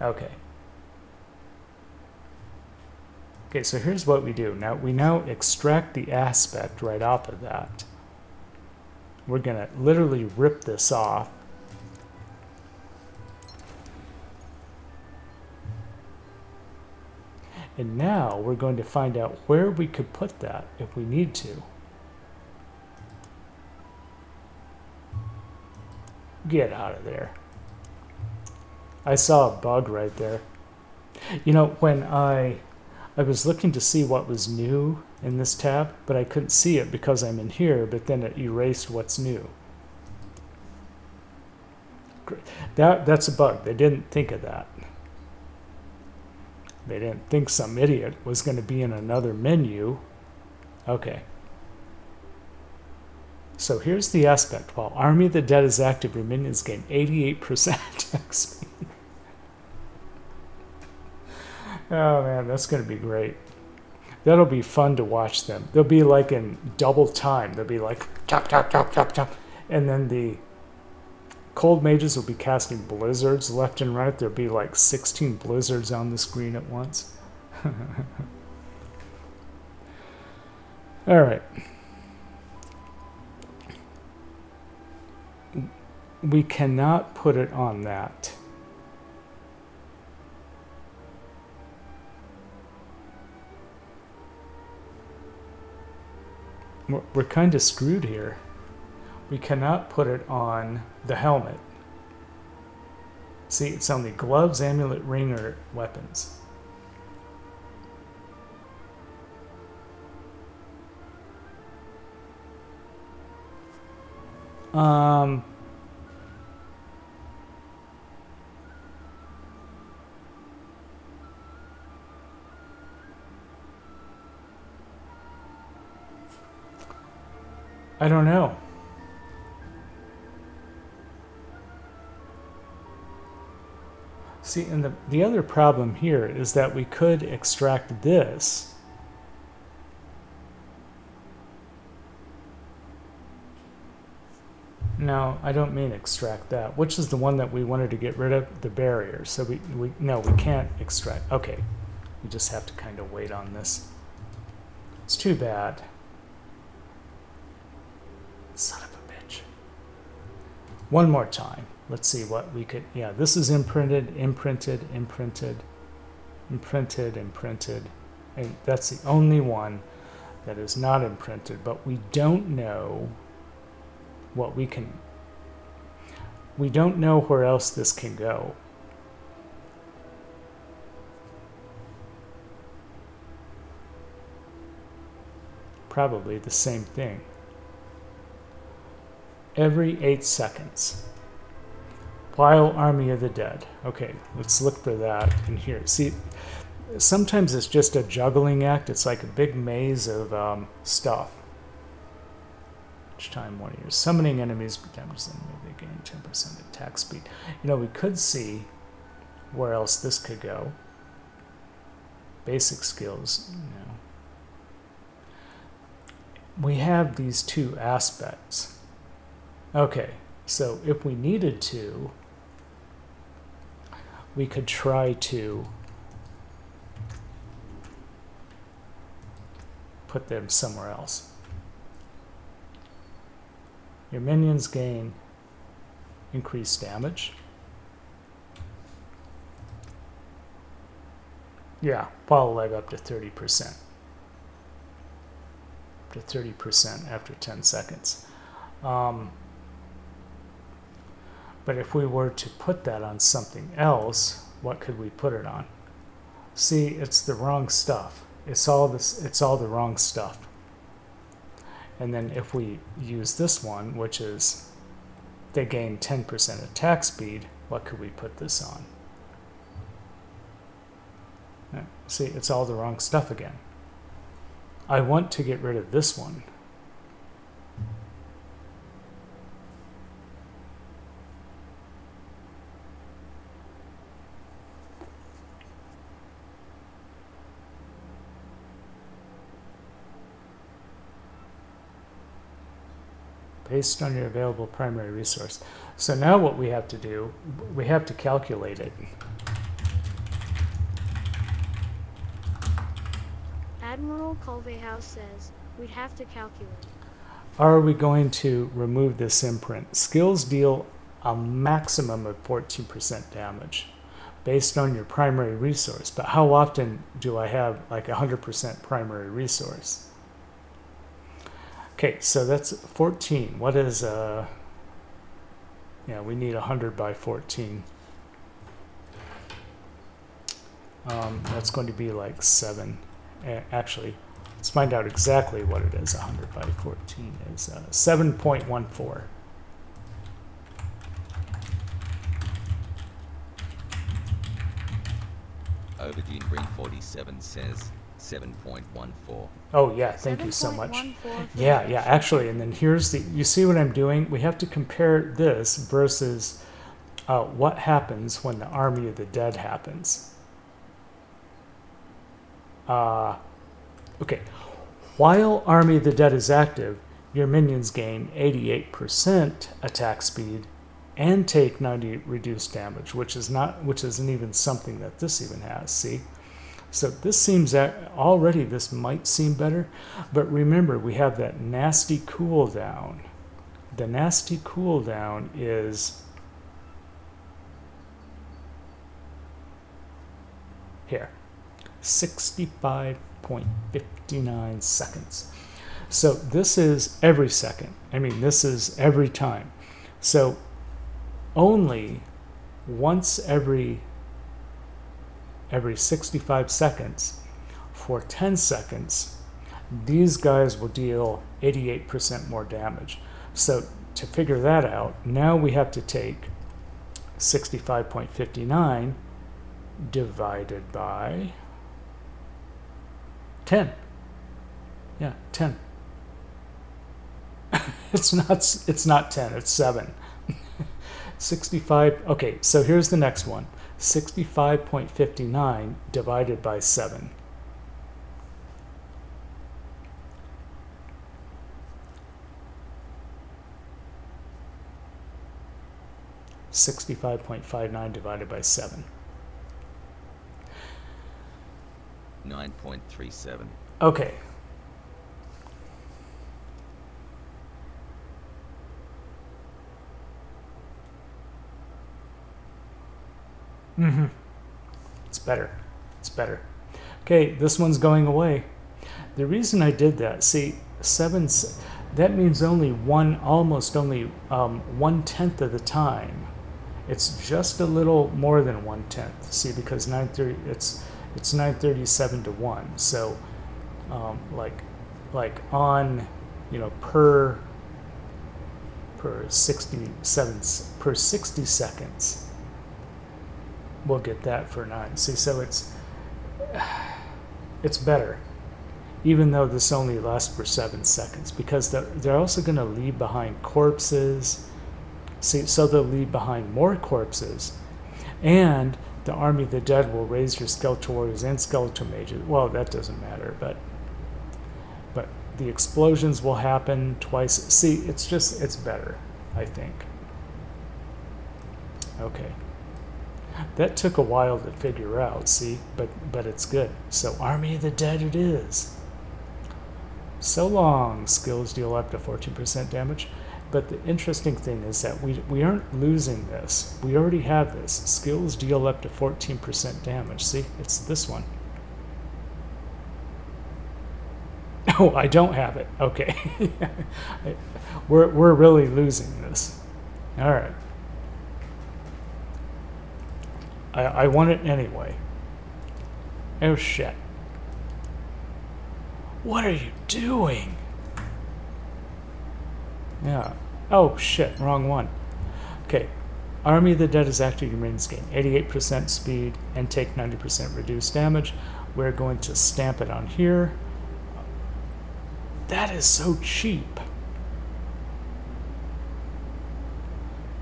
Okay. Okay, so here's what we do. Now we extract the aspect right off of that. We're gonna literally rip this off. And now we're going to find out where we could put that if we need to. Get out of there. I saw a bug right there. You know, when I was looking to see what was new in this tab, but I couldn't see it because I'm in here, but then it erased what's new. That's a bug. They didn't think of that. They didn't think some idiot was going to be in another menu. Okay. So here's the aspect. While Army of the Dead is active, your minions gain 88% attack speed. Oh man, that's going to be great. That'll be fun to watch them. They'll be like in double time. They'll be like chop, chop, chop, chop, chop. And then the cold mages will be casting blizzards left and right. There'll be like 16 blizzards on the screen at once. All right. We cannot put it on that. We're kind of screwed here. We cannot put it on the helmet. See, it's only gloves, amulet, ring, or weapons. I don't know. See, and the other problem here is that we could extract this. No, I don't mean extract that. Which is the one that we wanted to get rid of? The barrier. So we can't extract. Okay. We just have to kind of wait on this. It's too bad. Son of a bitch. One more time. Let's see what we could. Yeah, this is imprinted, imprinted, imprinted, imprinted, imprinted. And that's the only one that is not imprinted. But we don't know what we can. We don't know where else this can go. Probably the same thing. Every 8 seconds. While Army of the Dead. Okay, let's look for that in here. See, sometimes it's just a juggling act. It's like a big maze of stuff. Each time one of your summoning enemies damages enemy, they gain 10% attack speed. You know, we could see where else this could go. Basic skills, you know. We have these two aspects. Okay, so if we needed to, we could try to put them somewhere else. Your minions gain increased damage. Yeah, follow leg up to 30%. Up to 30% after 10 seconds. But if we were to put that on something else, what could we put it on? See, it's the wrong stuff. It's all the wrong stuff. And then if we use this one, which is they gain 10% attack speed, what could we put this on? See, it's all the wrong stuff again. I want to get rid of this one. Based on your available primary resource. So now what we have to do, we have to calculate it. Admiral Culvehouse says, we'd have to calculate. Are we going to remove this imprint? Skills deal a maximum of 14% damage based on your primary resource. But how often do I have like 100% primary resource? Okay, so that's 14. What is, yeah, we need 100 by 14. That's going to be like 7. Actually, let's find out exactly what it is. 100 by 14 is 7.14. Overdue Green 47 says 7.14. Oh yeah, thank you so much. Yeah, actually, and then here's the, you see what I'm doing? We have to compare this versus what happens when the Army of the Dead happens. Okay, while Army of the Dead is active, your minions gain 88% attack speed and take 90 reduced damage, which isn't even something that this even has. See, so this seems already this might seem better, but remember we have that nasty cooldown. The nasty cooldown is here. 65.59 seconds. So this is every second. I mean, this is every time. So only once every 65 seconds for 10 seconds, these guys will deal 88% more damage. So to figure that out, now we have to take 65.59 divided by 10. Yeah, 10. It's not 10, it's 7. 65, okay, so here's the next one. 65.59 divided by 7. $65.59 divided by 7. 9.37. Okay. It's better. It's better. Okay, this one's going away. The reason I did that, see, 7, that means almost only 1/10 of the time. It's just a little more than 1/10. See, because 930, it's 937 to 1. So, like on, per 60 seconds. We'll get that for 9. See, so it's better. even though this only lasts for 7 seconds, because they're also going to leave behind corpses. See, so they'll leave behind more corpses, and the Army of the Dead will raise your Skeletal Warriors and Skeletal Mages. Well, that doesn't matter, but the explosions will happen twice. See, it's better, I think. Okay. That took a while to figure out, see, but it's good. So Army of the Dead it is. So long. Skills deal up to 14% damage. But the interesting thing is that we aren't losing this. We already have this. Skills deal up to 14% damage. See, it's this one. Oh, I don't have it. Okay. We're really losing this. All right. I want it anyway. Oh, shit. What are you doing? Yeah. Oh, shit. Wrong one. Okay. Army of the Dead is active. Your minions gain 88% speed and take 90% reduced damage. We're going to stamp it on here. That is so cheap.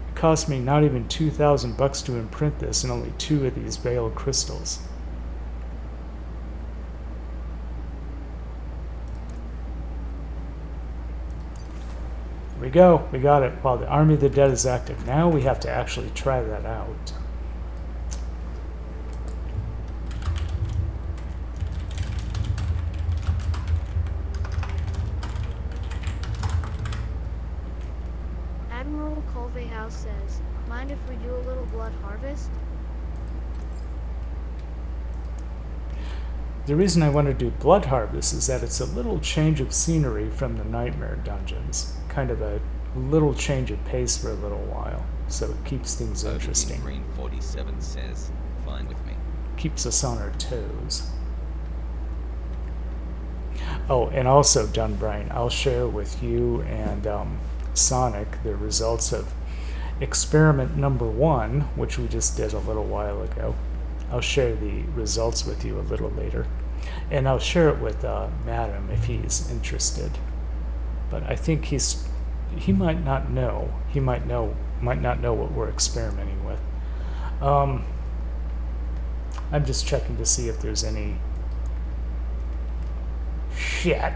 It cost me not even $2,000 to imprint this and only 2 of these veiled crystals. Here we go. We got it. While the Army of the Dead is active. Now we have to actually try that out. Admiral Colvehouse says, mind if we do a little blood harvest? The reason I want to do Blood Harvest is that it's a little change of scenery from the Nightmare dungeons. Kind of a little change of pace for a little while. So it keeps things interesting. Green 47 says, fine with me. Keeps us on our toes. Oh, and also, Dunbrine, I'll share with you and Sonic the results of experiment number 1, which we just did a little while ago. I'll share the results with you a little later, and I'll share it with Madam if he's interested. But I think he might not know. He might not know what we're experimenting with. I'm just checking to see if there's any shit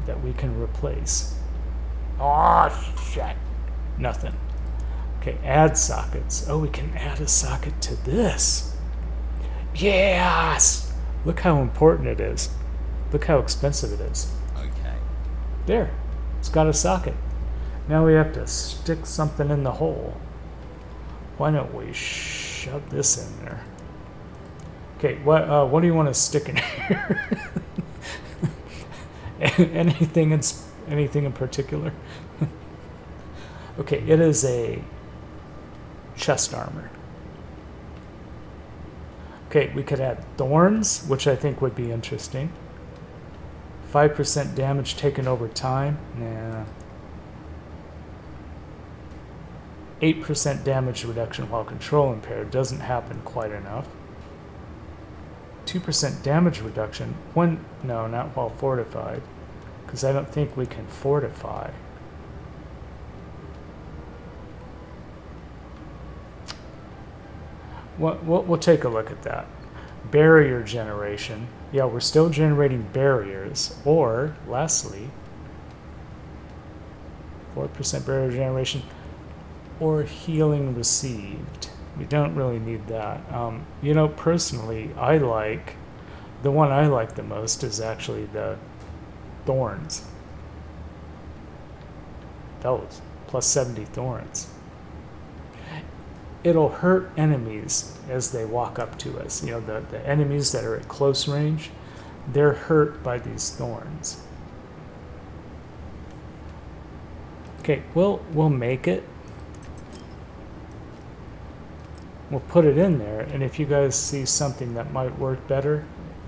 that we can replace. Oh shit! Nothing. Okay, add sockets. Oh, we can add a socket to this. Yes! Look how important it is. Look how expensive it is. Okay. There. It's got a socket. Now we have to stick something in the hole. Why don't we shove this in there? Okay, what do you want to stick in here? anything in particular? Okay, it is a chest armor. Okay, we could add thorns, which I think would be interesting. 5% damage taken over time. Nah. 8% damage reduction while control impaired. Doesn't happen quite enough. 2% damage reduction. No, not while fortified. Because I don't think we can fortify. We'll take a look at that. Barrier generation. Yeah, we're still generating barriers. Or, lastly, 4% barrier generation. Or healing received. We don't really need that. You know, personally, the one I like the most is actually the thorns. Those. Plus 70 thorns. It'll hurt enemies as they walk up to us. You know, the enemies that are at close range, they're hurt by these thorns. Okay, we'll make it. We'll put it in there, and if you guys see something that might work better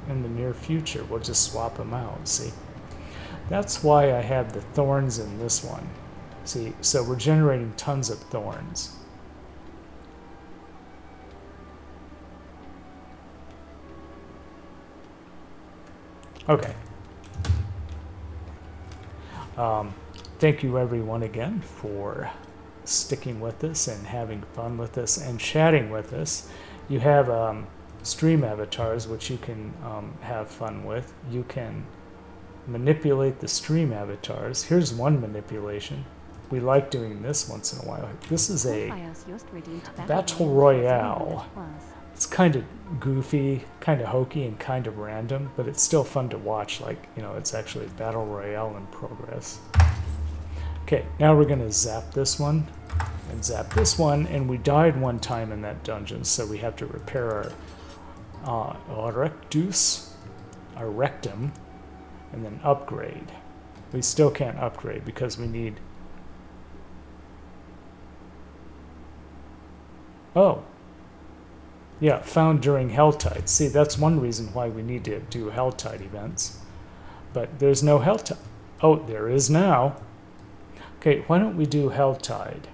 in the near future, we'll just swap them out, see? That's why I have the thorns in this one. See, so we're generating tons of thorns. Okay. Thank you everyone again for sticking with us and having fun with us and chatting with us. You have stream avatars which you can have fun with. You can manipulate the stream avatars. Here's one manipulation. We like doing this once in a while. This is a battle royale. It's kind of goofy, kind of hokey, and kind of random, but it's still fun to watch. Like, you know, it's actually battle royale in progress. Okay, now we're gonna zap this one and zap this one, and we died one time in that dungeon, so we have to repair our rectus, our rectum, and then upgrade. We still can't upgrade because we need... Oh. Yeah, found during Helltide. See, that's one reason why we need to do Helltide events. But there's no Helltide. Oh, there is now. Okay, why don't we do Helltide?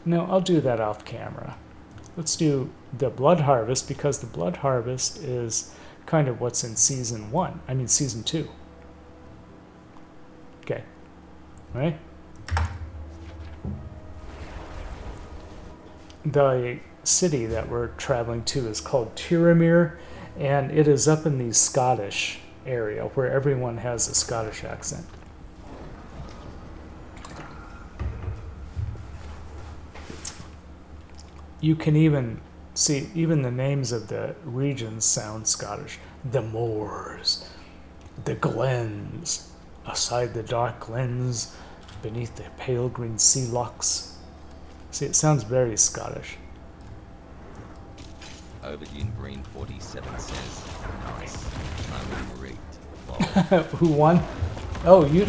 No, I'll do that off camera. Let's do the Blood Harvest, because the Blood Harvest is kind of what's in Season 1. I mean, Season 2. Okay. All right? The city that we're traveling to is called Tiramir, and it is up in the Scottish area where everyone has a Scottish accent. You can even see, even the names of the regions sound Scottish. The moors, the glens, aside the dark glens, beneath the pale green sea locks. See, it sounds very Scottish. Aubergine Green 47 says, nice. I'm rigged. Who won? Oh, you.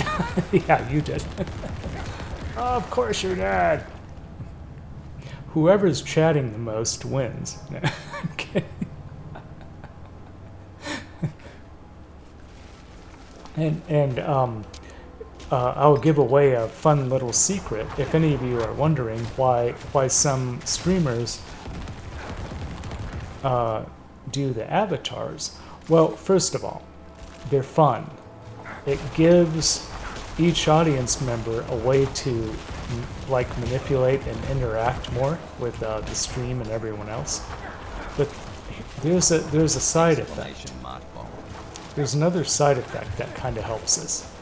Yeah, you did. Of course you're dead. Whoever's chatting the most wins. I'm kidding. And I'll give away a fun little secret. If any of you are wondering why some streamers do the avatars, well, first of all, they're fun. It gives each audience member a way to like manipulate and interact more with the stream and everyone else. But there's a side effect. There's another side effect that kind of helps us.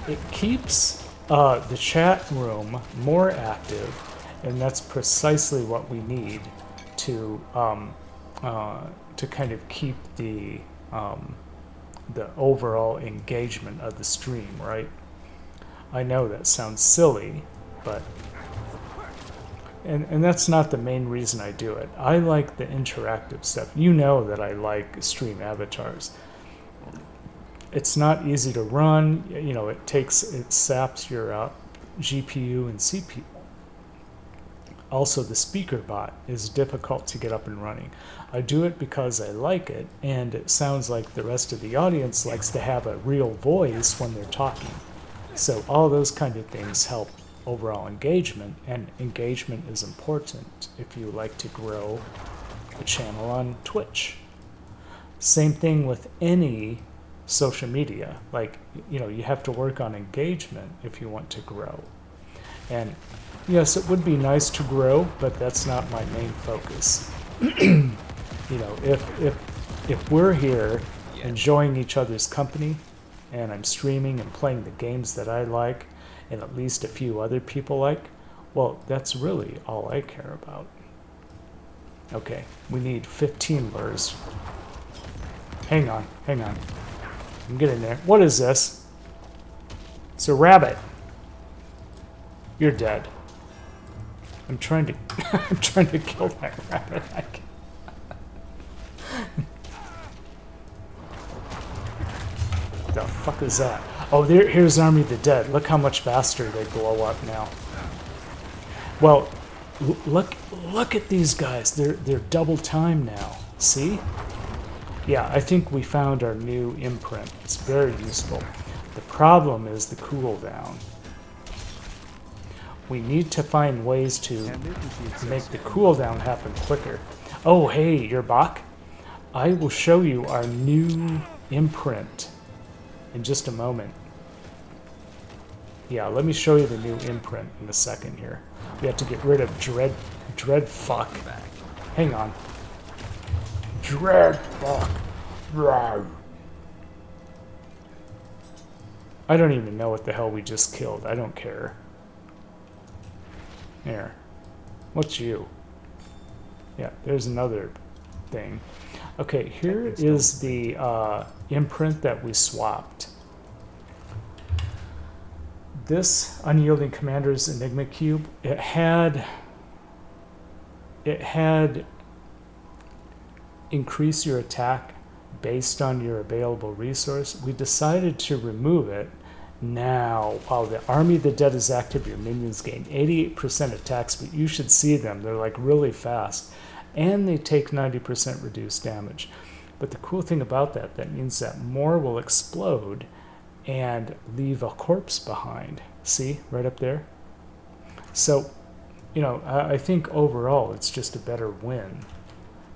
It keeps the chat room more active, and that's precisely what we need to kind of keep the overall engagement of the stream, right? I know that sounds silly, but and that's not the main reason I do it. I like the interactive stuff. You know that I like stream avatars. It's not easy to run. You know, it saps your GPU and CPU. Also, the speaker bot is difficult to get up and running. I do it because I like it, and it sounds like the rest of the audience likes to have a real voice when they're talking. So all those kind of things help overall engagement, and engagement is important if you like to grow a channel on Twitch. Same thing with any social media. Like, you know, you have to work on engagement if you want to grow. And yes, it would be nice to grow, but that's not my main focus. You know, if we're here enjoying each other's company, and I'm streaming and playing the games that I like, and at least a few other people like, well, that's really all I care about. Okay, we need 15 lures. Hang on. I'm getting there. What is this? It's a rabbit. You're dead. I'm trying to kill that rabbit. The fuck is that? Oh, here's Army of the Dead. Look how much faster they blow up now. Well, look at these guys. They're double time now. See? Yeah, I think we found our new imprint. It's very useful. The problem is the cooldown. We need to find ways to make the cooldown happen quicker. Oh, hey, you're back. I will show you our new imprint. in just a moment. Yeah, let me show you the new imprint in a second here. We have to get rid of dread fuck. Hang on. Dread fuck. I don't even know what the hell we just killed. I don't care. Here. What's you? Yeah, there's another thing. Okay, here is the imprint that we swapped. This Unyielding Commander's Enigma Cube, it had increase your attack based on your available resource. We decided to remove it. Now, while the Army of the Dead is active, your minions gain 88% attack speed. You should see them. They're like really fast. And they take 90% reduced damage. But the cool thing about that, that means that more will explode and leave a corpse behind. See, right up there? So, you know, I think overall it's just a better win.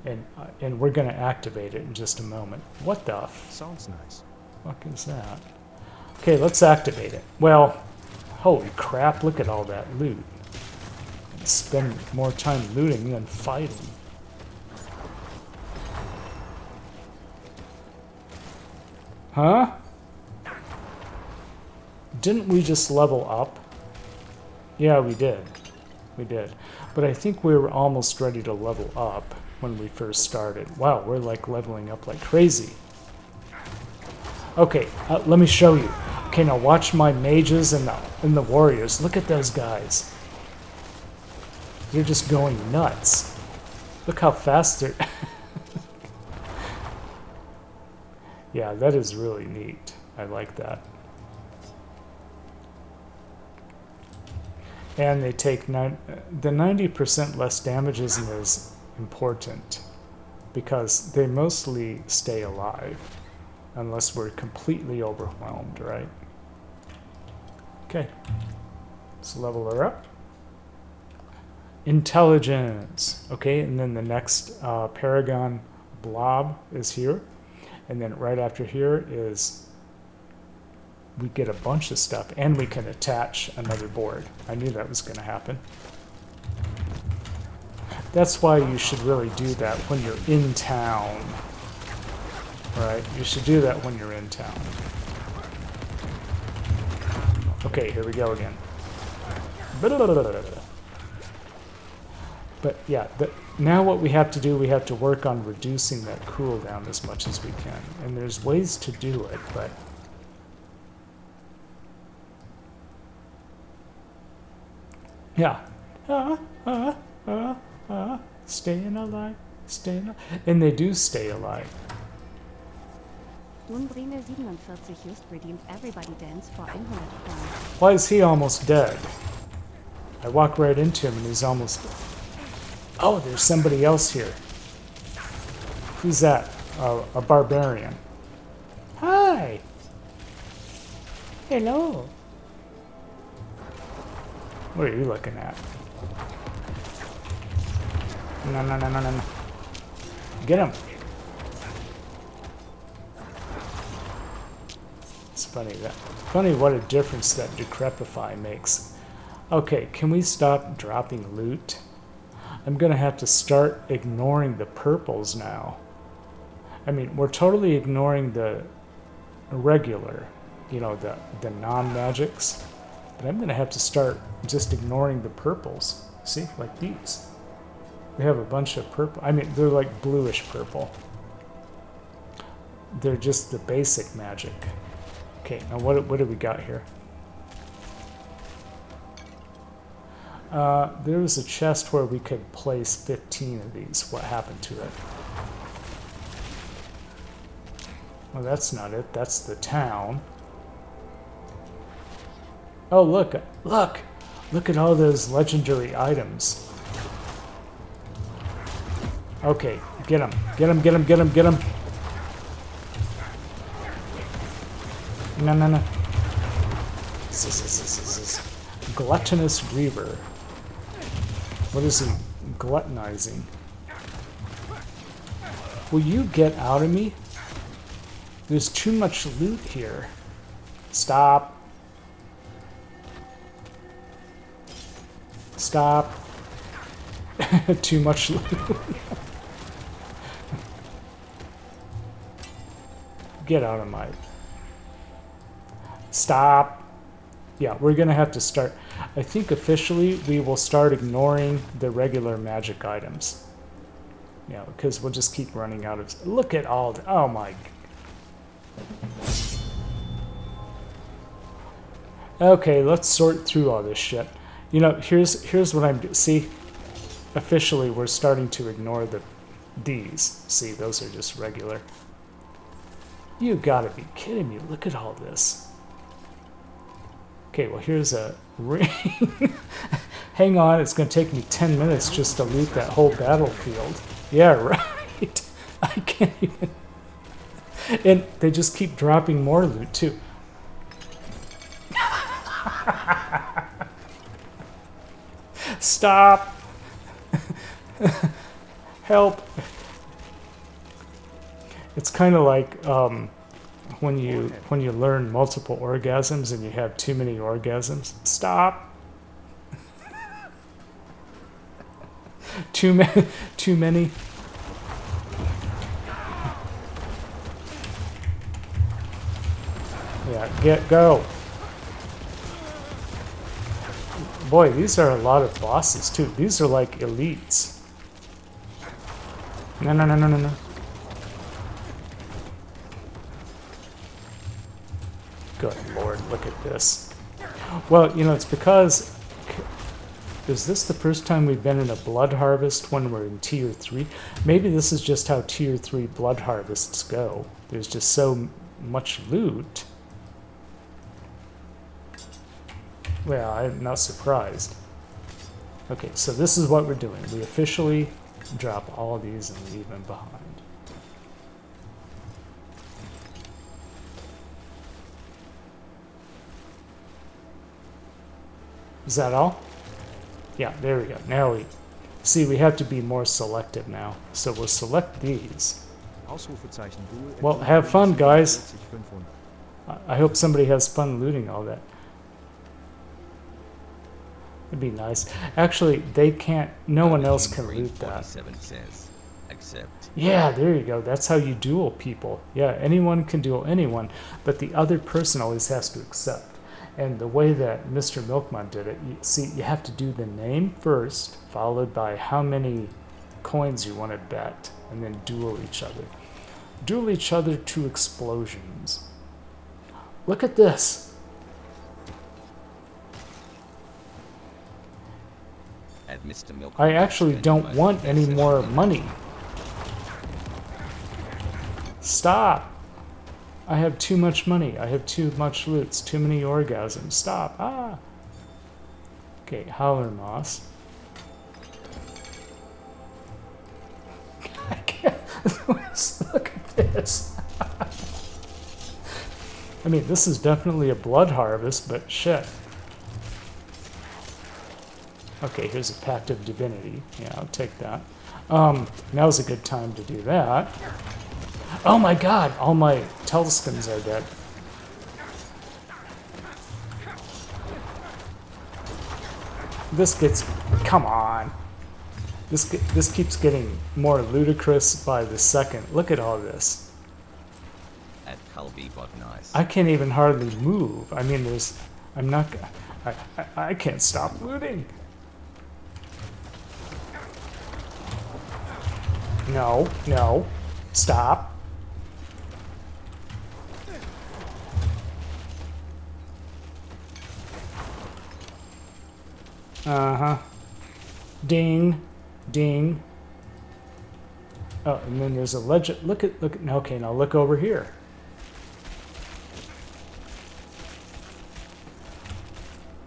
And we're going to activate it in just a moment. What the Sounds nice. fuck is that? Okay, let's activate it. Well, holy crap, look at all that loot. Spend more time looting than fighting. Huh? Didn't we just level up? Yeah, we did. We did. But I think we were almost ready to level up when we first started. Wow, we're like leveling up like crazy. Okay, let me show you. Okay, now watch my mages and the warriors. Look at those guys. They're just going nuts. Look how fast they're... Yeah, that is really neat. I like that. And they take the 90% less damage isn't as important because they mostly stay alive unless we're completely overwhelmed, right? Okay, let's level her up. Intelligence. Okay, and then the next Paragon blob is here. And then right after here is we get a bunch of stuff and we can attach another board. I knew that was going to happen. That's why you should really do that when you're in town. Right? You should do that when you're in town. Okay, here we go again. But yeah, now what we have to do, we have to work on reducing that cooldown as much as we can. And there's ways to do it, but... Yeah. Staying alive, staying alive. And they do stay alive. Dunbrine 47 just redeemed Everybody Dance for 100 points. Why is he almost dead? I walk right into him and he's almost... Oh, there's somebody else here. Who's that? A barbarian. Hi! Hello! What are you looking at? No. Get him! It's funny what a difference that Decrepify makes. Okay, can we stop dropping loot? I'm gonna have to start ignoring the purples now. I mean, we're totally ignoring the regular, you know, the non-magics. But I'm gonna have to start just ignoring the purples. See, like these. We have a bunch of purple. I mean, they're like bluish purple. They're just the basic magic. Okay, now what do we got here? There was a chest where we could place 15 of these. What happened to it? Well, that's not it. That's the town. Oh, look! Look at all those legendary items. Okay, get him. No. Gluttonous Reaver. What is he gluttonizing? Will you get out of me? There's too much loot here. Stop. Stop. Too much loot. Get out of my... Stop. Yeah, we're going to have to start... I think officially we will start ignoring the regular magic items. Yeah, because we'll just keep running out of... Look at all the... Oh my... Okay, let's sort through all this shit. You know, here's what I'm... See? Officially, we're starting to ignore these. See, those are just regular. You gotta be kidding me. Look at all this. Okay, well, here's a ring. Hang on, it's gonna take me 10 minutes just to loot that whole battlefield. Yeah, right. I can't even... And they just keep dropping more loot, too. Stop! Help! It's kind of like when you learn multiple orgasms and you have too many orgasms. Stop! Too many. Too many. Yeah, go. Boy, these are a lot of bosses too. These are like elites. No, no, no, no, no, no. Good Lord, look at this. Well, you know, it's because... Is this the first time we've been in a blood harvest when we're in Tier 3? Maybe this is just how Tier 3 blood harvests go. There's just so much loot. Well, I'm not surprised. Okay, so this is what we're doing. We officially drop all these and leave them behind. Is that all? Yeah, there we go. Now we... See, we have to be more selective now. So we'll select these. Well, have fun, guys. I hope somebody has fun looting all that. It'd be nice. Actually, they can't... No one else can loot that. Yeah, there you go. That's how you duel people. Yeah, anyone can duel anyone, but the other person always has to accept. And the way that Mr. Milkman did it, you have to do the name first, followed by how many coins you want to bet, and then duel each other. Duel each other to explosions. Look at this. I actually don't want any more money. Stop. I have too much money. I have too much loot. It's too many orgasms. Stop. Ah. Okay, Howler Moss. I can't. Look at this. I mean, this is definitely a blood harvest, but shit. Okay, here's a Pact of Divinity. Yeah, I'll take that. Now's a good time to do that. Oh my god, all my Telskins are dead. This gets... Come on. This keeps getting more ludicrous by the second. Look at all this. I can't even hardly move. I mean, there's... I'm not... I can't stop looting. No, no. Stop. Uh-huh. Ding. Ding. Oh, and then there's a legend. Look at, okay, now look over here.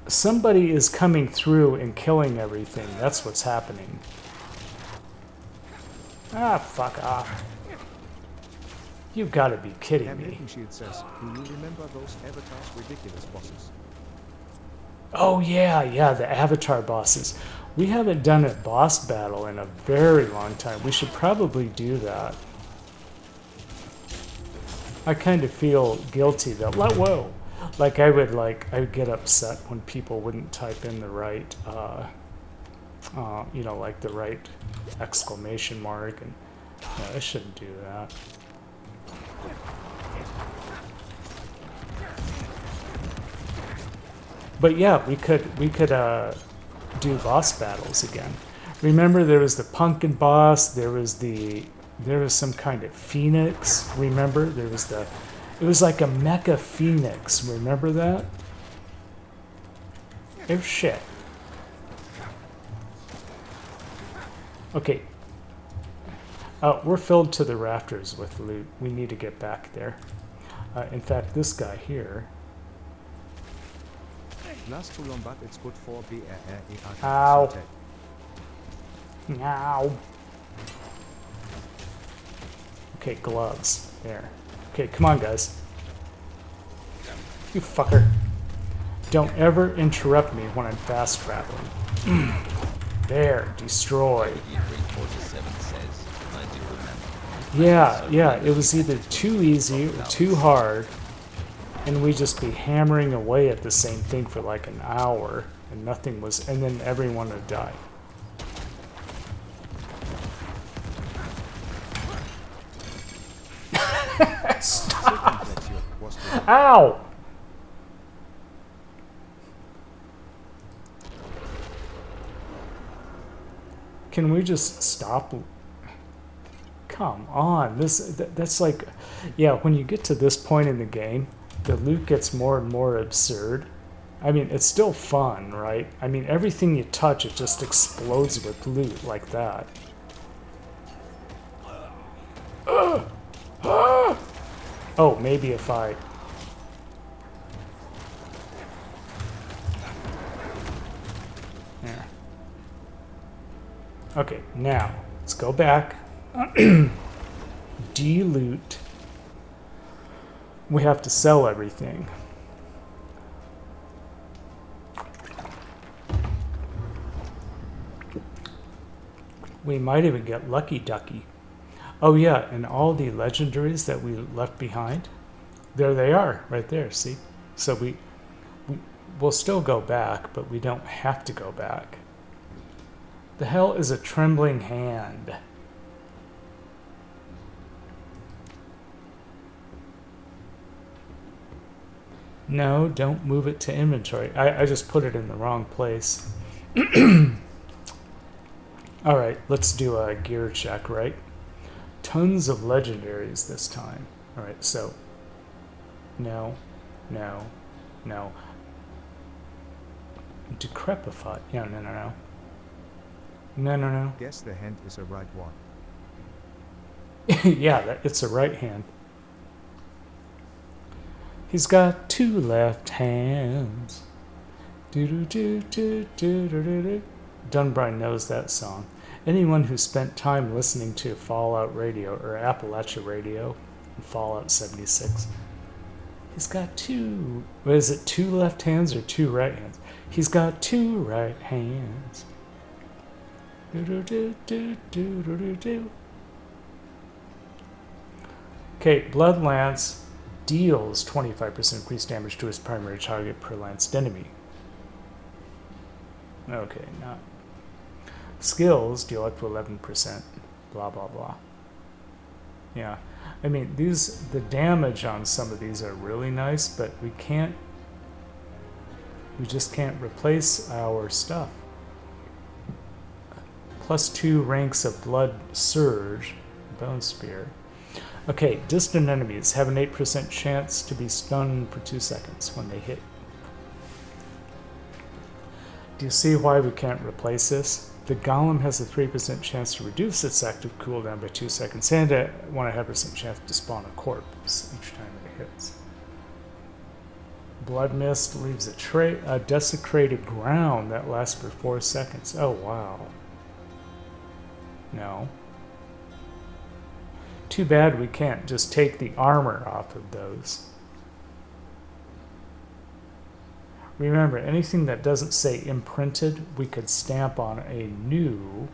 Somebody is coming through and killing everything. That's what's happening. Ah, fuck off. You've got to be kidding me. Says, do you remember those Avatar's ridiculous bosses? Oh yeah, yeah, the Avatar bosses. We haven't done a boss battle in a very long time. We should probably do that. I kind of feel guilty that... Whoa! Like I would get upset when people wouldn't type in the right, you know, like the right exclamation mark, and I shouldn't do that. But yeah, we could do boss battles again. Remember, there was the pumpkin boss. There was some kind of phoenix. Remember, it was like a mecha phoenix. Remember that? Oh shit. Okay. Oh, we're filled to the rafters with loot. We need to get back there. In fact, this guy here. Last too long, but it's good for BRRER. Ow. Ow. Okay, gloves. There. Okay, come on, guys. You fucker. Don't ever interrupt me when I'm fast traveling. There, destroy. Yeah, it was either too easy or too hard, and we just be hammering away at the same thing for like an hour, and nothing was, and then everyone would die. Stop! Ow! Can we just stop? Come on, that's like, yeah, when you get to this point in the game, the loot gets more and more absurd. I mean, it's still fun, right? I mean, everything you touch, it just explodes with loot like that. Oh, maybe if I... There. Okay, now, let's go back. De-loot. We have to sell everything. We might even get Lucky Ducky. Oh yeah, and all the legendaries that we left behind, there they are, right there, see? So we'll still go back, but we don't have to go back. The hell is a trembling hand? No, don't move it to inventory. I just put it in the wrong place. Alright, let's do a gear check, right? Tons of legendaries this time. Alright, so... No. Decrepify. Yeah, no. Guess the hand is a right one. Yeah, it's a right hand. He's got two left hands. Dunbrine knows that song. Anyone who spent time listening to Fallout Radio or Appalachia Radio in Fallout 76, he's got two. What is it? Two left hands or two right hands? He's got two right hands. Okay, Blood Lance deals 25% increased damage to his primary target per lanced enemy. Okay, not. Skills deal up to 11%. Blah, blah, blah. Yeah. I mean, the damage on some of these are really nice, but we just can't replace our stuff. +2 ranks of Blood Surge, Bone Spear. Okay, distant enemies have an 8% chance to be stunned for 2 seconds when they hit. Do you see why we can't replace this? The Golem has a 3% chance to reduce its active cooldown by 2 seconds and a 1.5% chance to spawn a corpse each time it hits. Blood Mist leaves a desecrated ground that lasts for 4 seconds. Oh, wow. No. Too bad we can't just take the armor off of those. Remember, anything that doesn't say imprinted, we could stamp on a new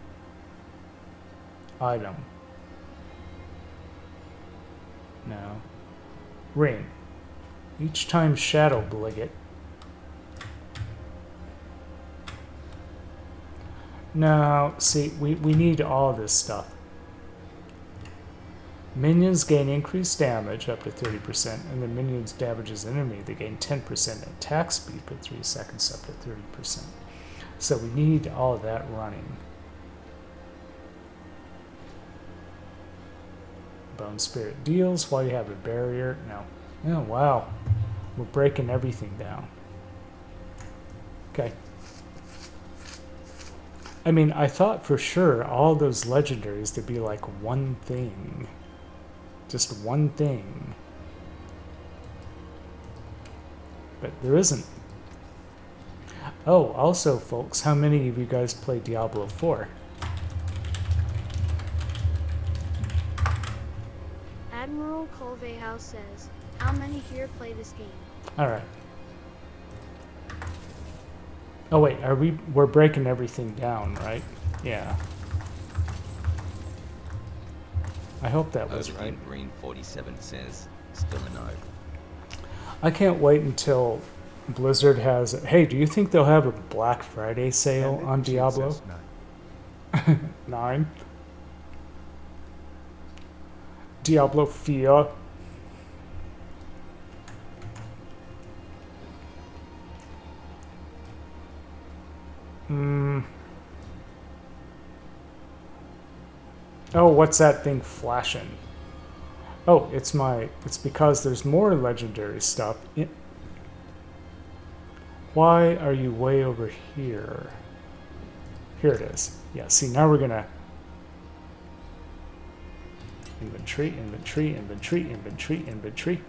item. No. Ring. Each time Shadow Bliget. No, see, we need all this stuff. Minions gain increased damage up to 30%, and the minions damages enemy, they gain 10% attack speed for 3 seconds up to 30%. So we need all of that running. Bone Spirit deals while you have a barrier. No. Oh, wow. We're breaking everything down. Okay. I mean, I thought for sure all those legendaries to be like one thing. Just one thing. But there isn't. Oh, also, folks, how many of you guys play Diablo IV? Admiral Colvehouse says, how many here play this game? Alright. Oh wait, we're breaking everything down, right? Yeah. I hope that was right. Green 47 says, still a no. I can't wait until Blizzard has... Hey, do you think they'll have a Black Friday sale on Diablo? 9. Diablo IV. Oh, what's that thing flashing? Oh, it's because there's more legendary stuff. Why are you way over here? Here it is. Yeah, see, now we're gonna inventory, inventory, inventory, inventory, inventory,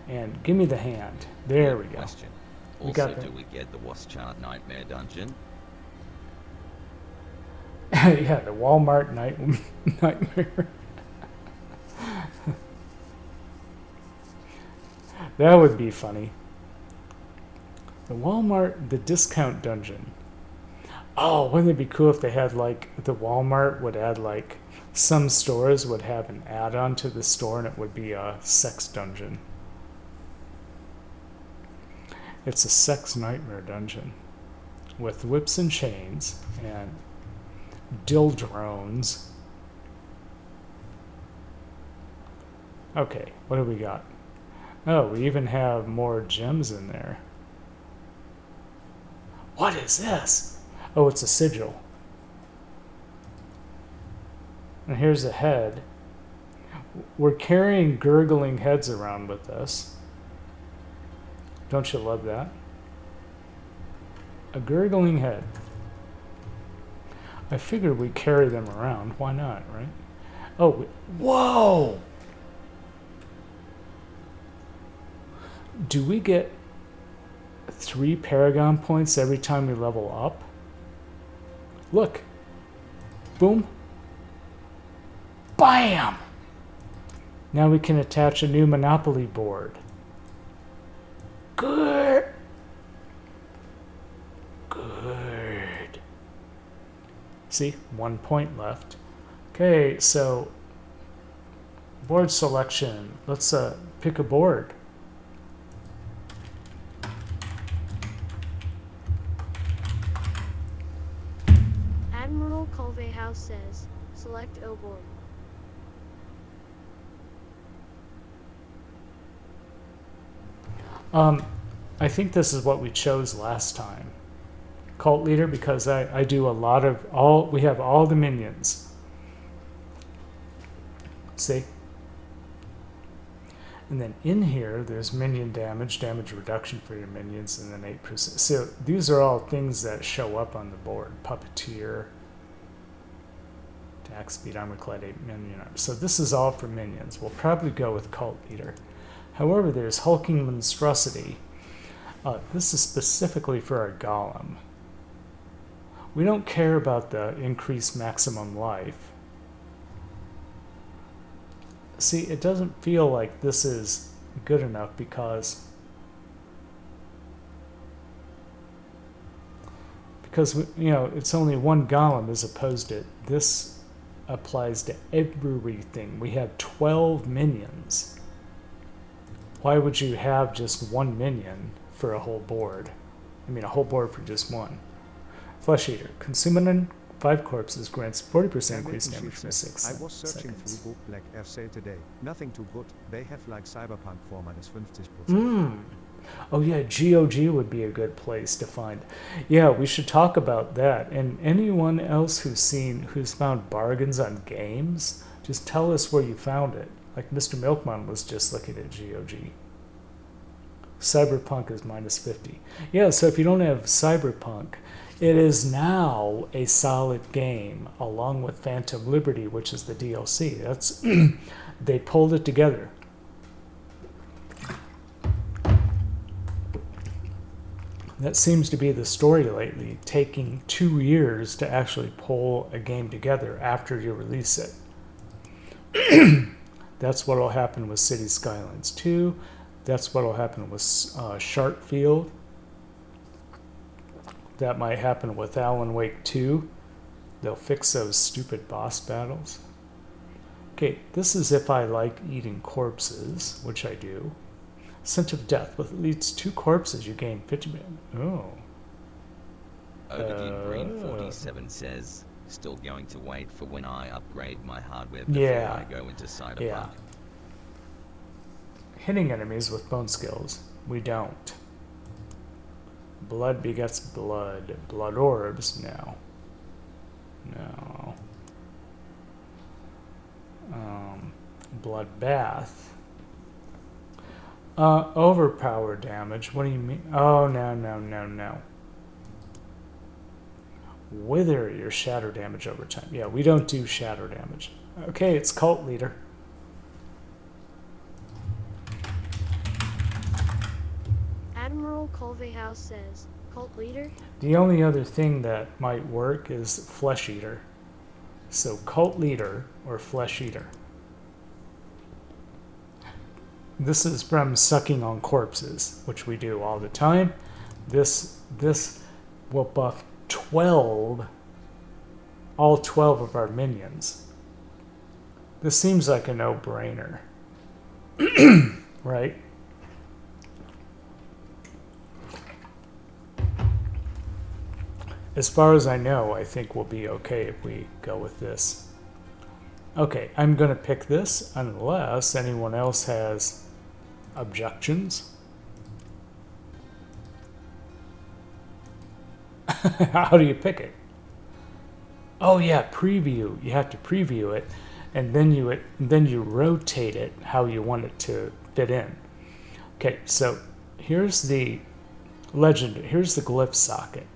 and give me the hand. There we go. Question. We Also, got that. do we get the Waschart Nightmare Dungeon? Yeah, the Walmart nightmare. That would be funny. The Walmart, the discount dungeon. Oh, wouldn't it be cool if they had like the Walmart would add like some stores would have an add-on to the store and it would be a sex dungeon. It's a sex nightmare dungeon with whips and chains and dildrones. Okay, what do we got? Oh, we even have more gems in there. What is this? Oh, it's a sigil. And here's a head. We're carrying gurgling heads around with us. Don't you love that? A gurgling head. I figured we'd carry them around. Why not, right? Oh, whoa! Do we get 3 Paragon points every time we level up? Look. Boom. Bam! Now we can attach a new Monopoly board. Good. Good. See, 1 point left. Okay, so board selection. Let's pick a board. Admiral Colvehouse says, select O board. I think this is what we chose last time. Cult leader, because I do a lot of we have all the minions. See? And then in here, there's minion damage reduction for your minions, and then 8%. So these are all things that show up on the board. Puppeteer, attack speed, armor clad 8 minion. So this is all for minions. We'll probably go with cult leader. However, there's hulking monstrosity. This is specifically for our golem. We don't care about the increased maximum life. See, it doesn't feel like this is good enough because you know, it's only one golem as opposed to this applies to everything. We have 12 minions. Why would you have just one minion for a whole board? I mean, a whole board for just one. Flesh Eater. Consuming 5 corpses grants 40% increase damage for 6 I was searching seconds. through Book Black Air sale today. Nothing too good. They have like Cyberpunk for -50%. Oh yeah, GOG would be a good place to find. Yeah, we should talk about that. And anyone else who's found bargains on games, just tell us where you found it. Like Mr. Milkman was just looking at GOG. Cyberpunk is -50. Yeah, so if you don't have Cyberpunk, it is now a solid game, along with Phantom Liberty, which is the DLC. That's they pulled it together. That seems to be the story lately, taking 2 years to actually pull a game together after you release it. That's what will happen with City Skylines 2. That's what will happen with Sharkfield. That might happen with Alan Wake 2. They'll fix those stupid boss battles. Okay, this is if I like eating corpses, which I do. Scent of Death. With at least 2 corpses, you gain 50 minutes. Oh. Overdue Green 47 says, still going to wait for when I upgrade my hardware before Yeah. I go into Cyberpunk. Yeah. Hitting enemies with bone skills. We don't. Blood begets blood. Blood orbs? No. No. Bloodbath. Overpower damage. What do you mean? Oh, no. Wither your shatter damage over time. Yeah, we don't do shatter damage. Okay, it's Cult Leader. Admiral Colvehouse says, Cult Leader? The only other thing that might work is Flesh Eater. So Cult Leader or Flesh Eater. This is from sucking on corpses, which we do all the time. This will buff 12, all 12 of our minions. This seems like a no-brainer, right? As far as I know, I think we'll be okay if we go with this. Okay, I'm going to pick this unless anyone else has objections. How do you pick it? Oh yeah, preview. You have to preview it, and then you rotate it how you want it to fit in. Okay, so here's the legend. Here's the glyph socket.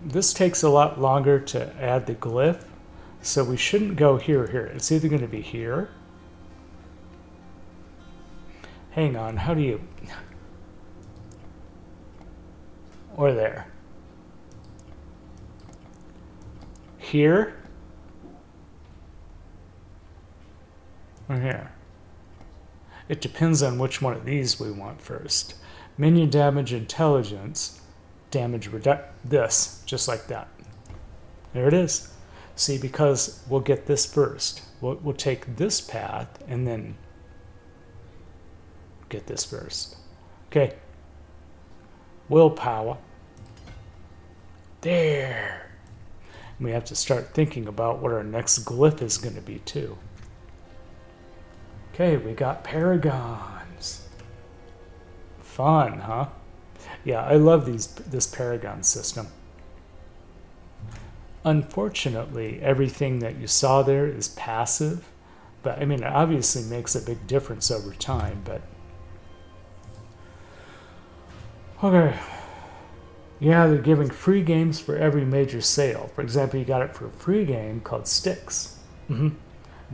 This takes a lot longer to add the glyph, so we shouldn't go here or here. It's either going to be here. Hang on, how do you... Or there. Here. Or here. It depends on which one of these we want first. Minion damage intelligence. Damage this, just like that. There it is. See, because we'll get this first. We'll take this path and then get this first. Okay. Willpower. There. We have to start thinking about what our next glyph is going to be too. Okay, we got paragons. Fun, huh? Yeah, I love this paragon system. Unfortunately, everything that you saw there is passive, but I mean, it obviously makes a big difference over time, but okay. Yeah, they're giving free games for every major sale. For example, you got it for a free game called Styx.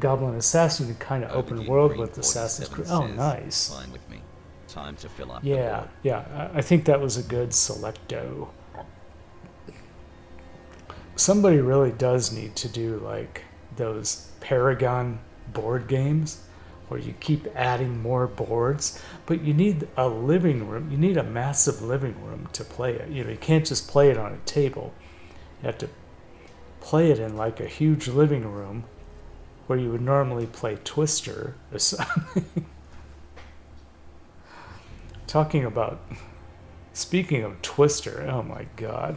Goblin Assassin, you kind of open world with Assassin's Creed. Oh, nice. Fine with me. Time to fill up Yeah, the board. yeah. I think that was a good selecto. Somebody really does need to do like those Paragon board games where you keep adding more boards, but you need a living room. You need a massive living room to play it. You know, you can't just play it on a table. You have to play it in like a huge living room where you would normally play Twister or something. Speaking of Twister, oh my god.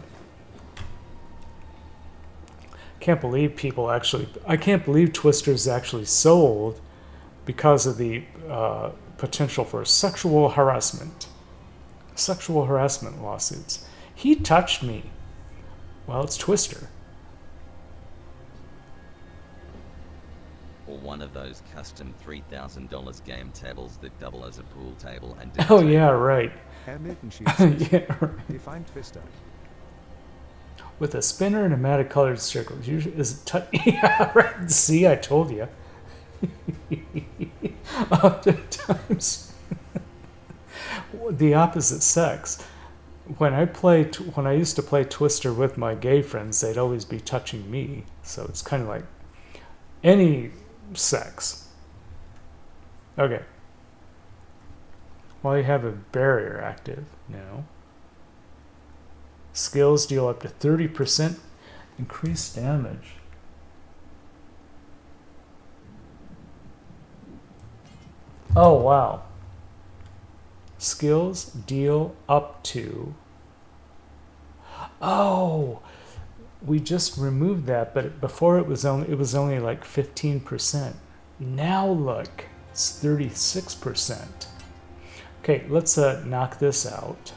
I can't believe Twister's actually sold because of the potential for sexual harassment lawsuits. He touched me. Well, it's Twister. Or one of those custom $3,000 game tables that double as a pool table and Oh yeah, right. Herr Milton Shields says, Yeah, right. define Twister. With a spinner and a mat of colored circles. Usually is yeah, right. See, I told you. Oftentimes, the opposite sex. When I used to play Twister with my gay friends, they'd always be touching me. So it's kind of like any sex. Okay. While you have a barrier active, no. Skills deal up to 30% increased damage. Oh, wow. Skills deal up to... Oh, we just removed that, but before it was only like 15%. Now look, it's 36%. Okay, let's knock this out.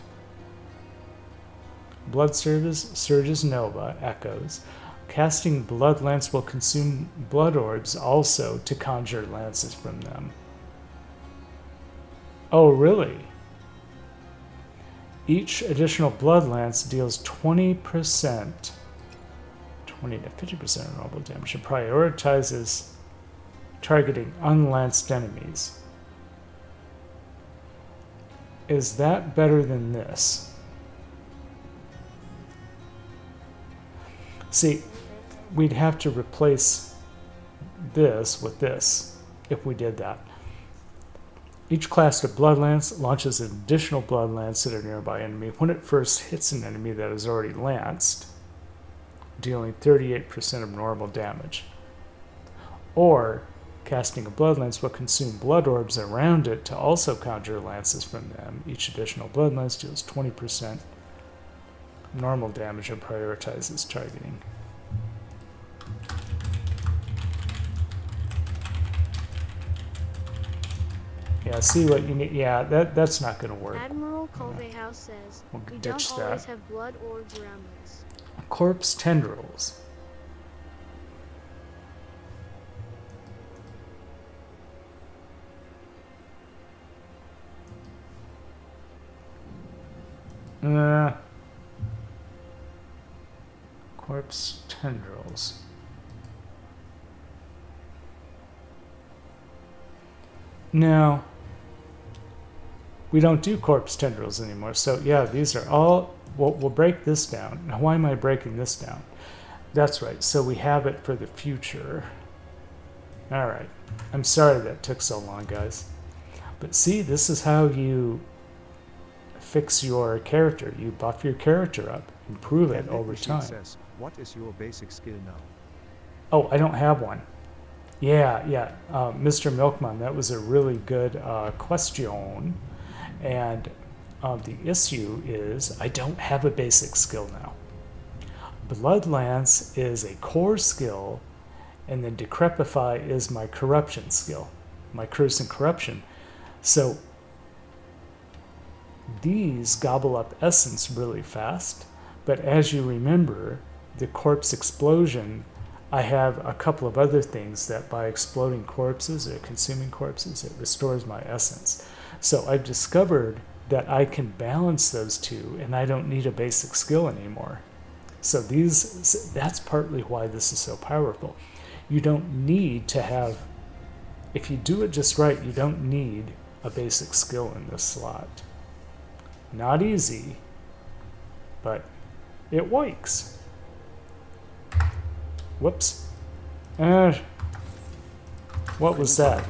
Blood surges nova, echoes. Casting blood lance will consume blood orbs also to conjure lances from them. Oh, really? Each additional blood lance deals 20%, 20 to 50% normal damage and prioritizes targeting unlanced enemies. Is that better than this? See, we'd have to replace this with this if we did that. Each class of blood lance launches an additional blood lance at a nearby enemy when it first hits an enemy that is already lanced, dealing 38% of normal damage. Or casting a blood lance will consume blood orbs around it to also conjure lances from them. Each additional blood lance deals 20% normal damage and prioritizes targeting. Yeah, see what you need. Yeah, that's not going to work. Admiral Colvehouse says, We'll we ditch don't always that. have blood orbs around us. Corpse tendrils. Corpse tendrils. No. We don't do corpse tendrils anymore. So yeah, these are all, we'll break this down. Now why am I breaking this down? That's right, so we have it for the future. Alright, I'm sorry that took so long, guys. But see, this is how you fix your character. You buff your character up, improve it Herr over Milton time. Shields says, what is your basic skill now? Oh, I don't have one. Yeah, Mr. Milkman, that was a really good question. And the issue is I don't have a basic skill now. Blood Lance is a core skill, and then Decrepify is my corruption skill, my curse and corruption. So these gobble up essence really fast, but as you remember, the corpse explosion, I have a couple of other things that by exploding corpses or consuming corpses, it restores my essence. So I've discovered that I can balance those two and I don't need a basic skill anymore. So that's partly why this is so powerful. You don't need to have, if you do it just right, you don't need a basic skill in this slot. Not easy, but it works. Whoops. What was that?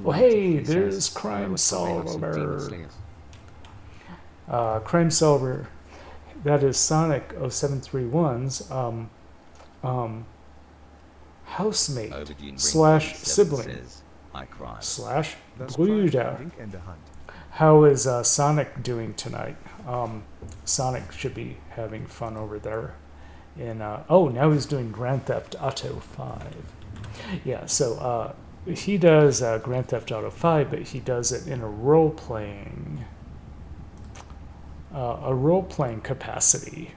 Oh, hey, there's Crime Solver. Crime Solver, that is Sonic 0731's housemate Aubergine Green slash 47 sibling says, I cried. slash Thus Bluda. Drink and the Hunt. How is Sonic doing tonight? Sonic should be having fun over there. And oh, now he's doing Grand Theft Auto 5. Yeah, so he does Grand Theft Auto 5, but he does it in a role-playing capacity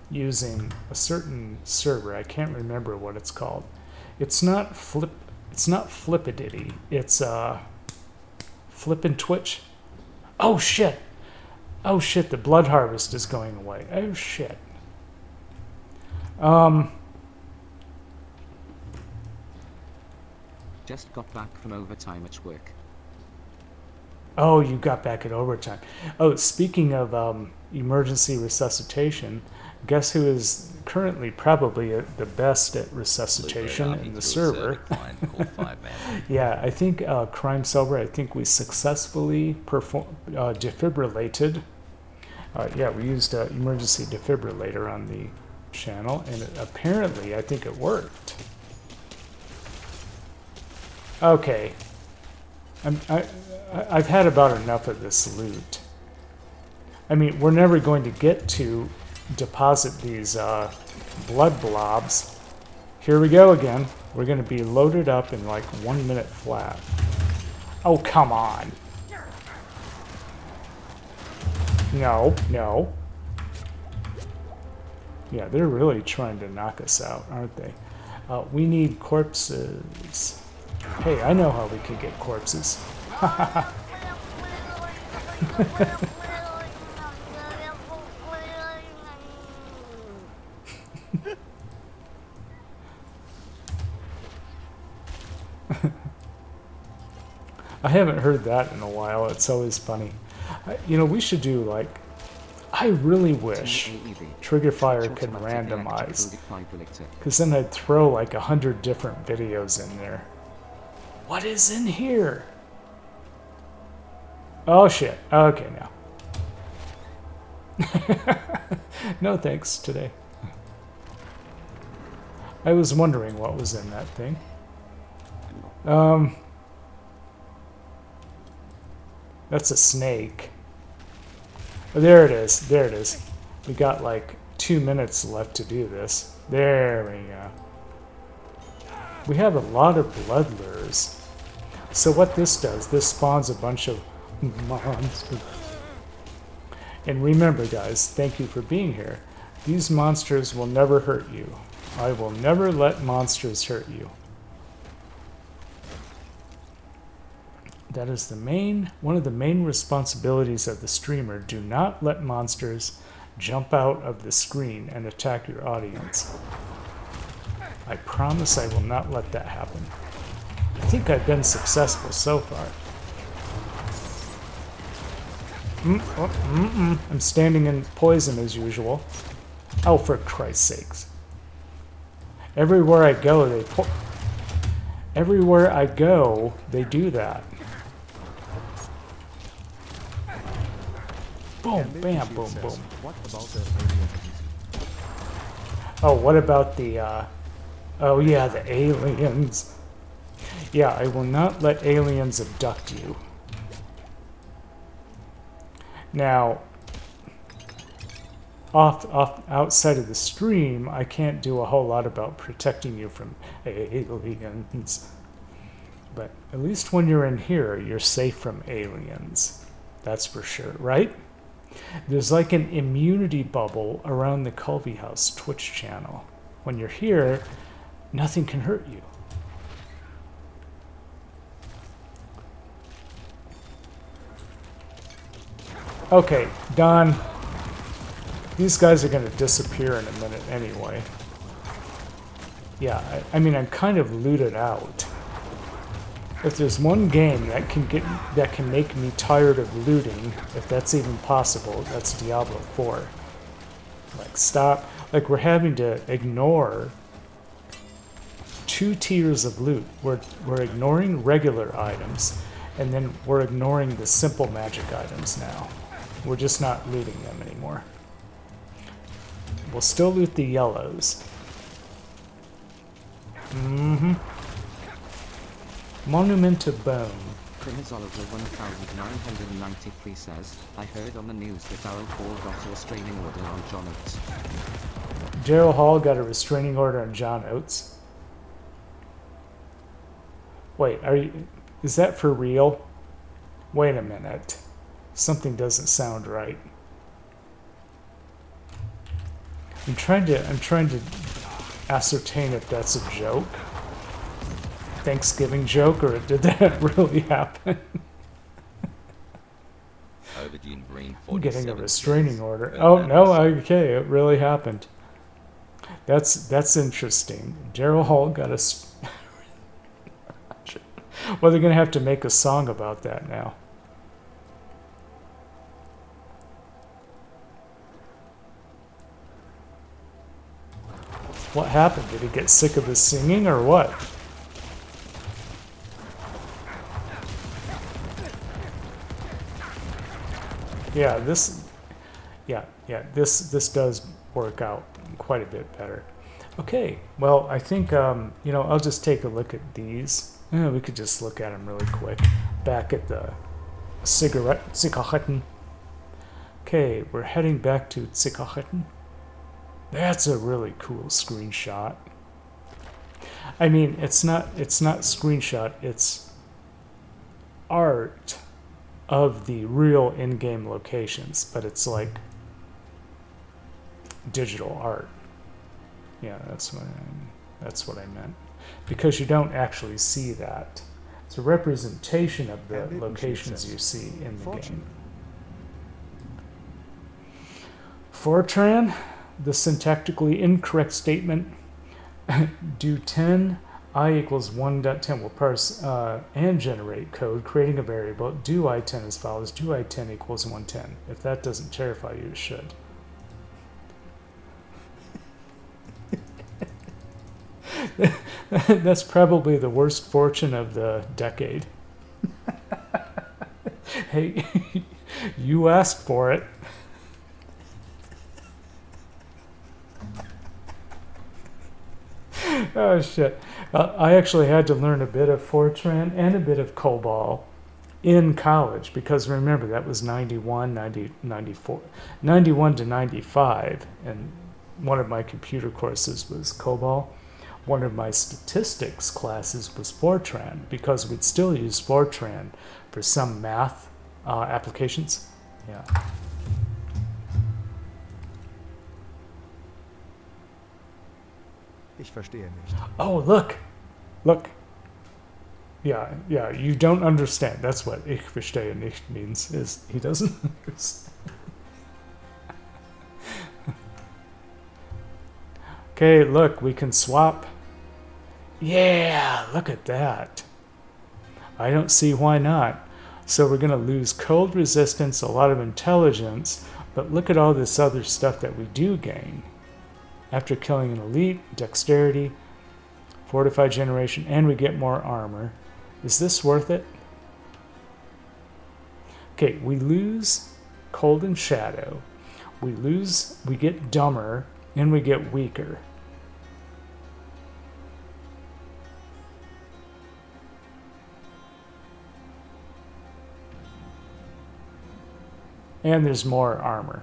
using a certain server. I can't remember what it's called. It's not Flipidity. It's Flippin' Twitch. Oh shit! Oh shit! The Blood Harvest is going away. Oh shit. Just got back from overtime at work. Oh, you got back at overtime. Oh, speaking of emergency resuscitation, guess who is currently probably the best at resuscitation in the server? Yeah, I think Crime Silver, I think we successfully defibrillated. Yeah, we used emergency defibrillator on the channel, and apparently I think it worked. Okay. I've had about enough of this loot. I mean, we're never going to get to deposit these blood blobs. Here we go again. We're going to be loaded up in like 1 minute flat. Oh, come on. No, no. Yeah, they're really trying to knock us out, aren't they? We need corpses. Hey, I know how we could get corpses. I haven't heard that in a while. It's always funny. You know, we should do like, I really wish Triggerfire could randomize, because then I'd throw like 100 different videos in there. What is in here? Oh shit. Okay, now. No thanks today. I was wondering what was in that thing. That's a snake. Oh, there it is. There it is. We got like 2 minutes left to do this. There we go. We have a lot of blood lures. So what this does, this spawns a bunch of monsters. And remember, guys, thank you for being here. These monsters will never hurt you. I will never let monsters hurt you. That is one of the main responsibilities of the streamer. Do not let monsters jump out of the screen and attack your audience. I promise I will not let that happen. I think I've been successful so far. I'm standing in poison as usual. Oh, for Christ's sakes. Everywhere I go, they do that. Boom, bam, boom, boom. What about the aliens? Oh, what about the, oh yeah, the aliens. Yeah, I will not let aliens abduct you. Now, outside of the stream, I can't do a whole lot about protecting you from aliens. But at least when you're in here, you're safe from aliens. That's for sure, right? There's like an immunity bubble around the Culvey House Twitch channel. When you're here, nothing can hurt you. Okay, done. These guys are going to disappear in a minute anyway. Yeah, I mean, I'm kind of looted out. If there's one game that can make me tired of looting, if that's even possible, that's Diablo 4. Like, stop. Like, we're having to ignore 2 tiers of loot. We're ignoring regular items, and then we're ignoring the simple magic items now. We're just not looting them anymore. We'll still loot the yellows. Mm-hmm. Monument to Bone. Crims Oliver 1993 says, I heard on the news that Darrell Hall got a restraining order on John Oates. Darrell Hall got a restraining order on John Oates. Wait, is that for real? Wait a minute. Something doesn't sound right. I'm trying to ascertain if that's a joke. Thanksgiving joke, or did that really happen? Aubergine Green I'm 47 getting a restraining says, order. "Earn Oh that no, respect." okay, it really happened. That's interesting. Darrell Hall got a. Well, they're gonna have to make a song about that now. What happened? Did he get sick of his singing or what? Yeah, this does work out quite a bit better. Okay, well, I think, I'll just take a look at these. We could just look at them really quick. Back at the Zigaretten. Okay, we're heading back to Zigaretten. That's a really cool screenshot. I mean, it's not screenshot, it's art of the real in-game locations, but it's like digital art. Yeah, that's what I meant. Because you don't actually see that. It's a representation of the locations you see in the game. Fortran, the syntactically incorrect statement, do 10 I equals 1.10 will parse and generate code, creating a variable. Do I10 as follows. Do I10 equals 110. If that doesn't terrify you, it should. That's probably the worst fortune of the decade. Hey, you asked for it. Oh shit. I actually had to learn a bit of Fortran and a bit of COBOL in college, because remember, that was 91 to 95, and one of my computer courses was COBOL. One of my statistics classes was Fortran, because we'd still use Fortran for some math applications. Yeah. Ich verstehe nicht. Oh, look. Yeah, you don't understand. That's what ich verstehe nicht means, is he doesn't understand. Okay, look, we can swap. Yeah, look at that. I don't see why not. So we're going to lose cold resistance, a lot of intelligence, but look at all this other stuff that we do gain. After killing an elite, dexterity, fortified generation, and we get more armor. Is this worth it? Okay, we lose cold and shadow. We get dumber, and we get weaker. And there's more armor.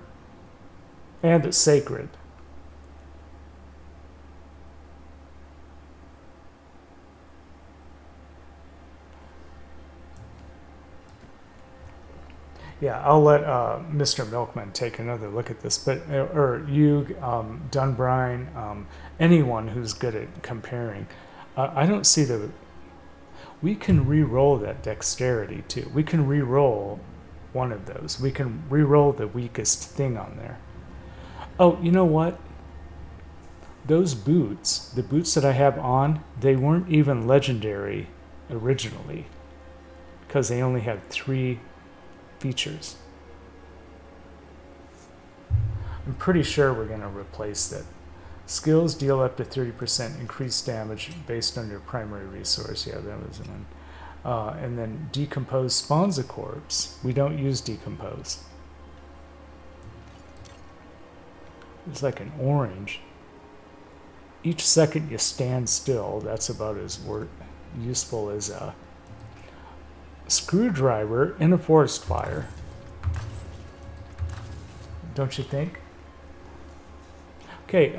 And it's sacred. Yeah, I'll let Mr. Milkman take another look at this, but or you, Dunbrine, anyone who's good at comparing. I don't see the. We can re-roll that dexterity too. We can re-roll one of those. We can re-roll the weakest thing on there. Oh, you know what? Those boots, the boots that I have on, they weren't even legendary originally, because they only had 3 features. I'm pretty sure we're going to replace that. Skills deal up to 30% increased damage based on your primary resource. Yeah, that was one. And then decompose spawns a corpse. We don't use decompose. It's like an orange. Each second you stand still, that's about as useful as a screwdriver in a forest fire. Don't you think? Okay,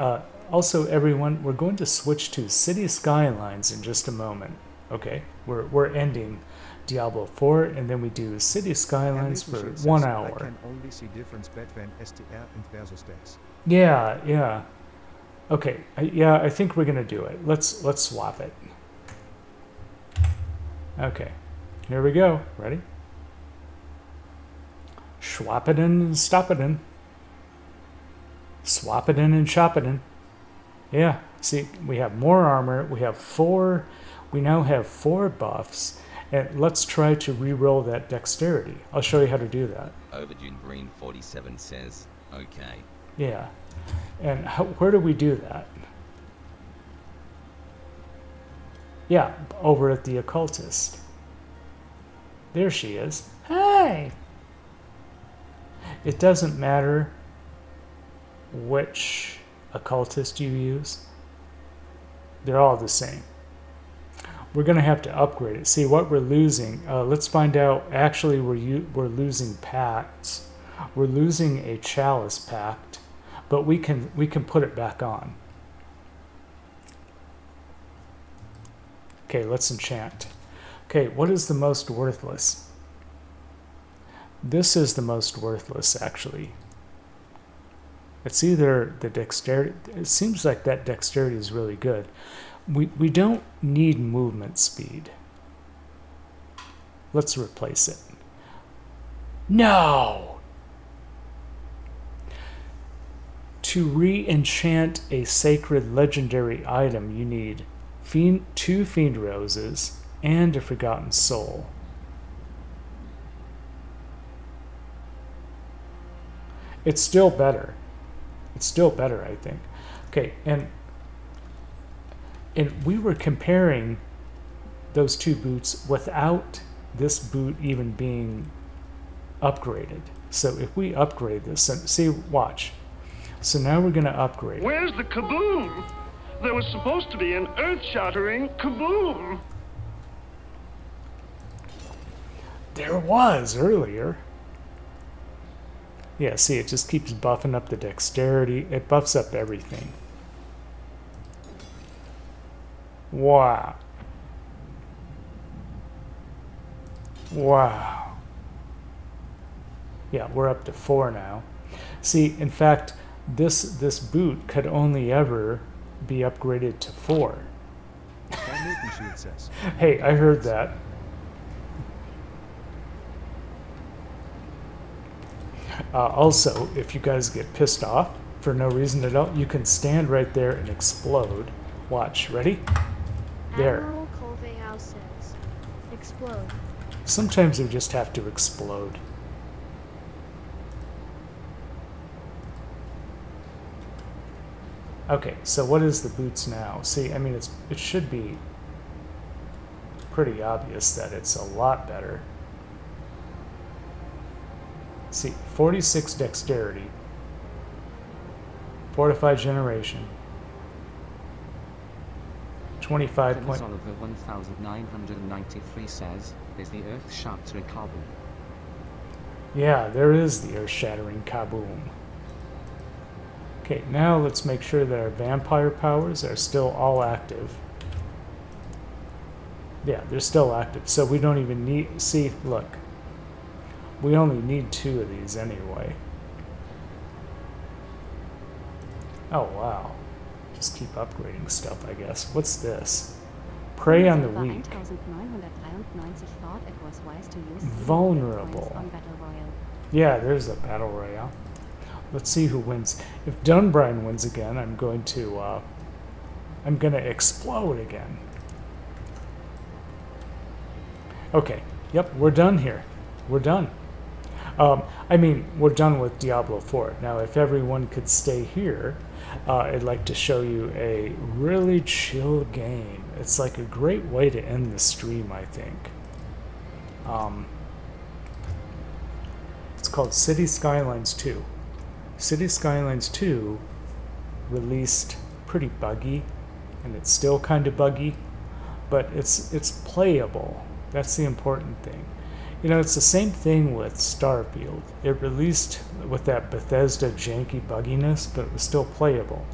also everyone, we're going to switch to City Skylines in just a moment. Okay, we're ending Diablo 4, and then we do City Skylines for 1 hour. I can only see difference between STR and versus decks. Yeah, yeah. Okay, yeah, I think we're gonna do it. Let's swap it. Okay, here we go. Ready? Swap it in and stop it in. Swap it in and chop it in. Yeah, see, we have more armor. We now have 4 buffs. And let's try to re-roll that dexterity. I'll show you how to do that. Overdune Green 47 says, okay. Yeah. And where do we do that? Yeah, over at the occultist. There she is. Hi! It doesn't matter which occultist you use. They're all the same. We're going to have to upgrade it. See what we're losing. Let's find out. Actually, we're losing pacts. We're losing a chalice pact, but we can put it back on. Okay, let's enchant. Okay, what is the most worthless? This is the most worthless, actually. It's either the dexterity. It seems like that dexterity is really good. We don't need movement speed. Let's replace it. No! To re-enchant a sacred legendary item, you need 2 Fiend Roses and a Forgotten Soul. It's still better. It's still better, I think. Okay, and we were comparing those 2 boots without this boot even being upgraded. So if we upgrade this, and see, watch. So now we're going to upgrade it. Where's the kaboom? There was supposed to be an earth-shattering kaboom. There was earlier. Yeah, see, it just keeps buffing up the dexterity. It buffs up everything. Wow. Wow. Yeah, we're up to 4 now. See, in fact, this boot could only ever be upgraded to 4. Hey, I heard that. Also, if you guys get pissed off for no reason at all, you can stand right there and explode. Watch, ready? There. Admiral Colveyhouse says, explode. Sometimes you just have to explode. Okay, so what is the boots now? See, I mean, it should be pretty obvious that it's a lot better. See, 46 dexterity, fortified generation, 25 point. Oliver 1993 says, is the earth shattering kaboom? Yeah, there is the earth-shattering kaboom. Okay, now let's make sure that our vampire powers are still all active. Yeah, they're still active, so we don't even need. See, look. We only need 2 of these anyway. Oh, wow. Just keep upgrading stuff, I guess. What's this? Prey on the weak. 1993 thought it was wise to use Vulnerable. on Battle Royale. Yeah, there's a battle royale. Let's see who wins. If Dunbrine wins again, I'm going to explode again. Okay. Yep, we're done here. We're done. I mean, we're done with Diablo 4. Now, if everyone could stay here, I'd like to show you a really chill game. It's like a great way to end the stream, I think. It's called City Skylines 2. City Skylines 2 released pretty buggy, and it's still kind of buggy, but it's playable. That's the important thing. You know, it's the same thing with Starfield. It released with that Bethesda janky bugginess, but it was still playable.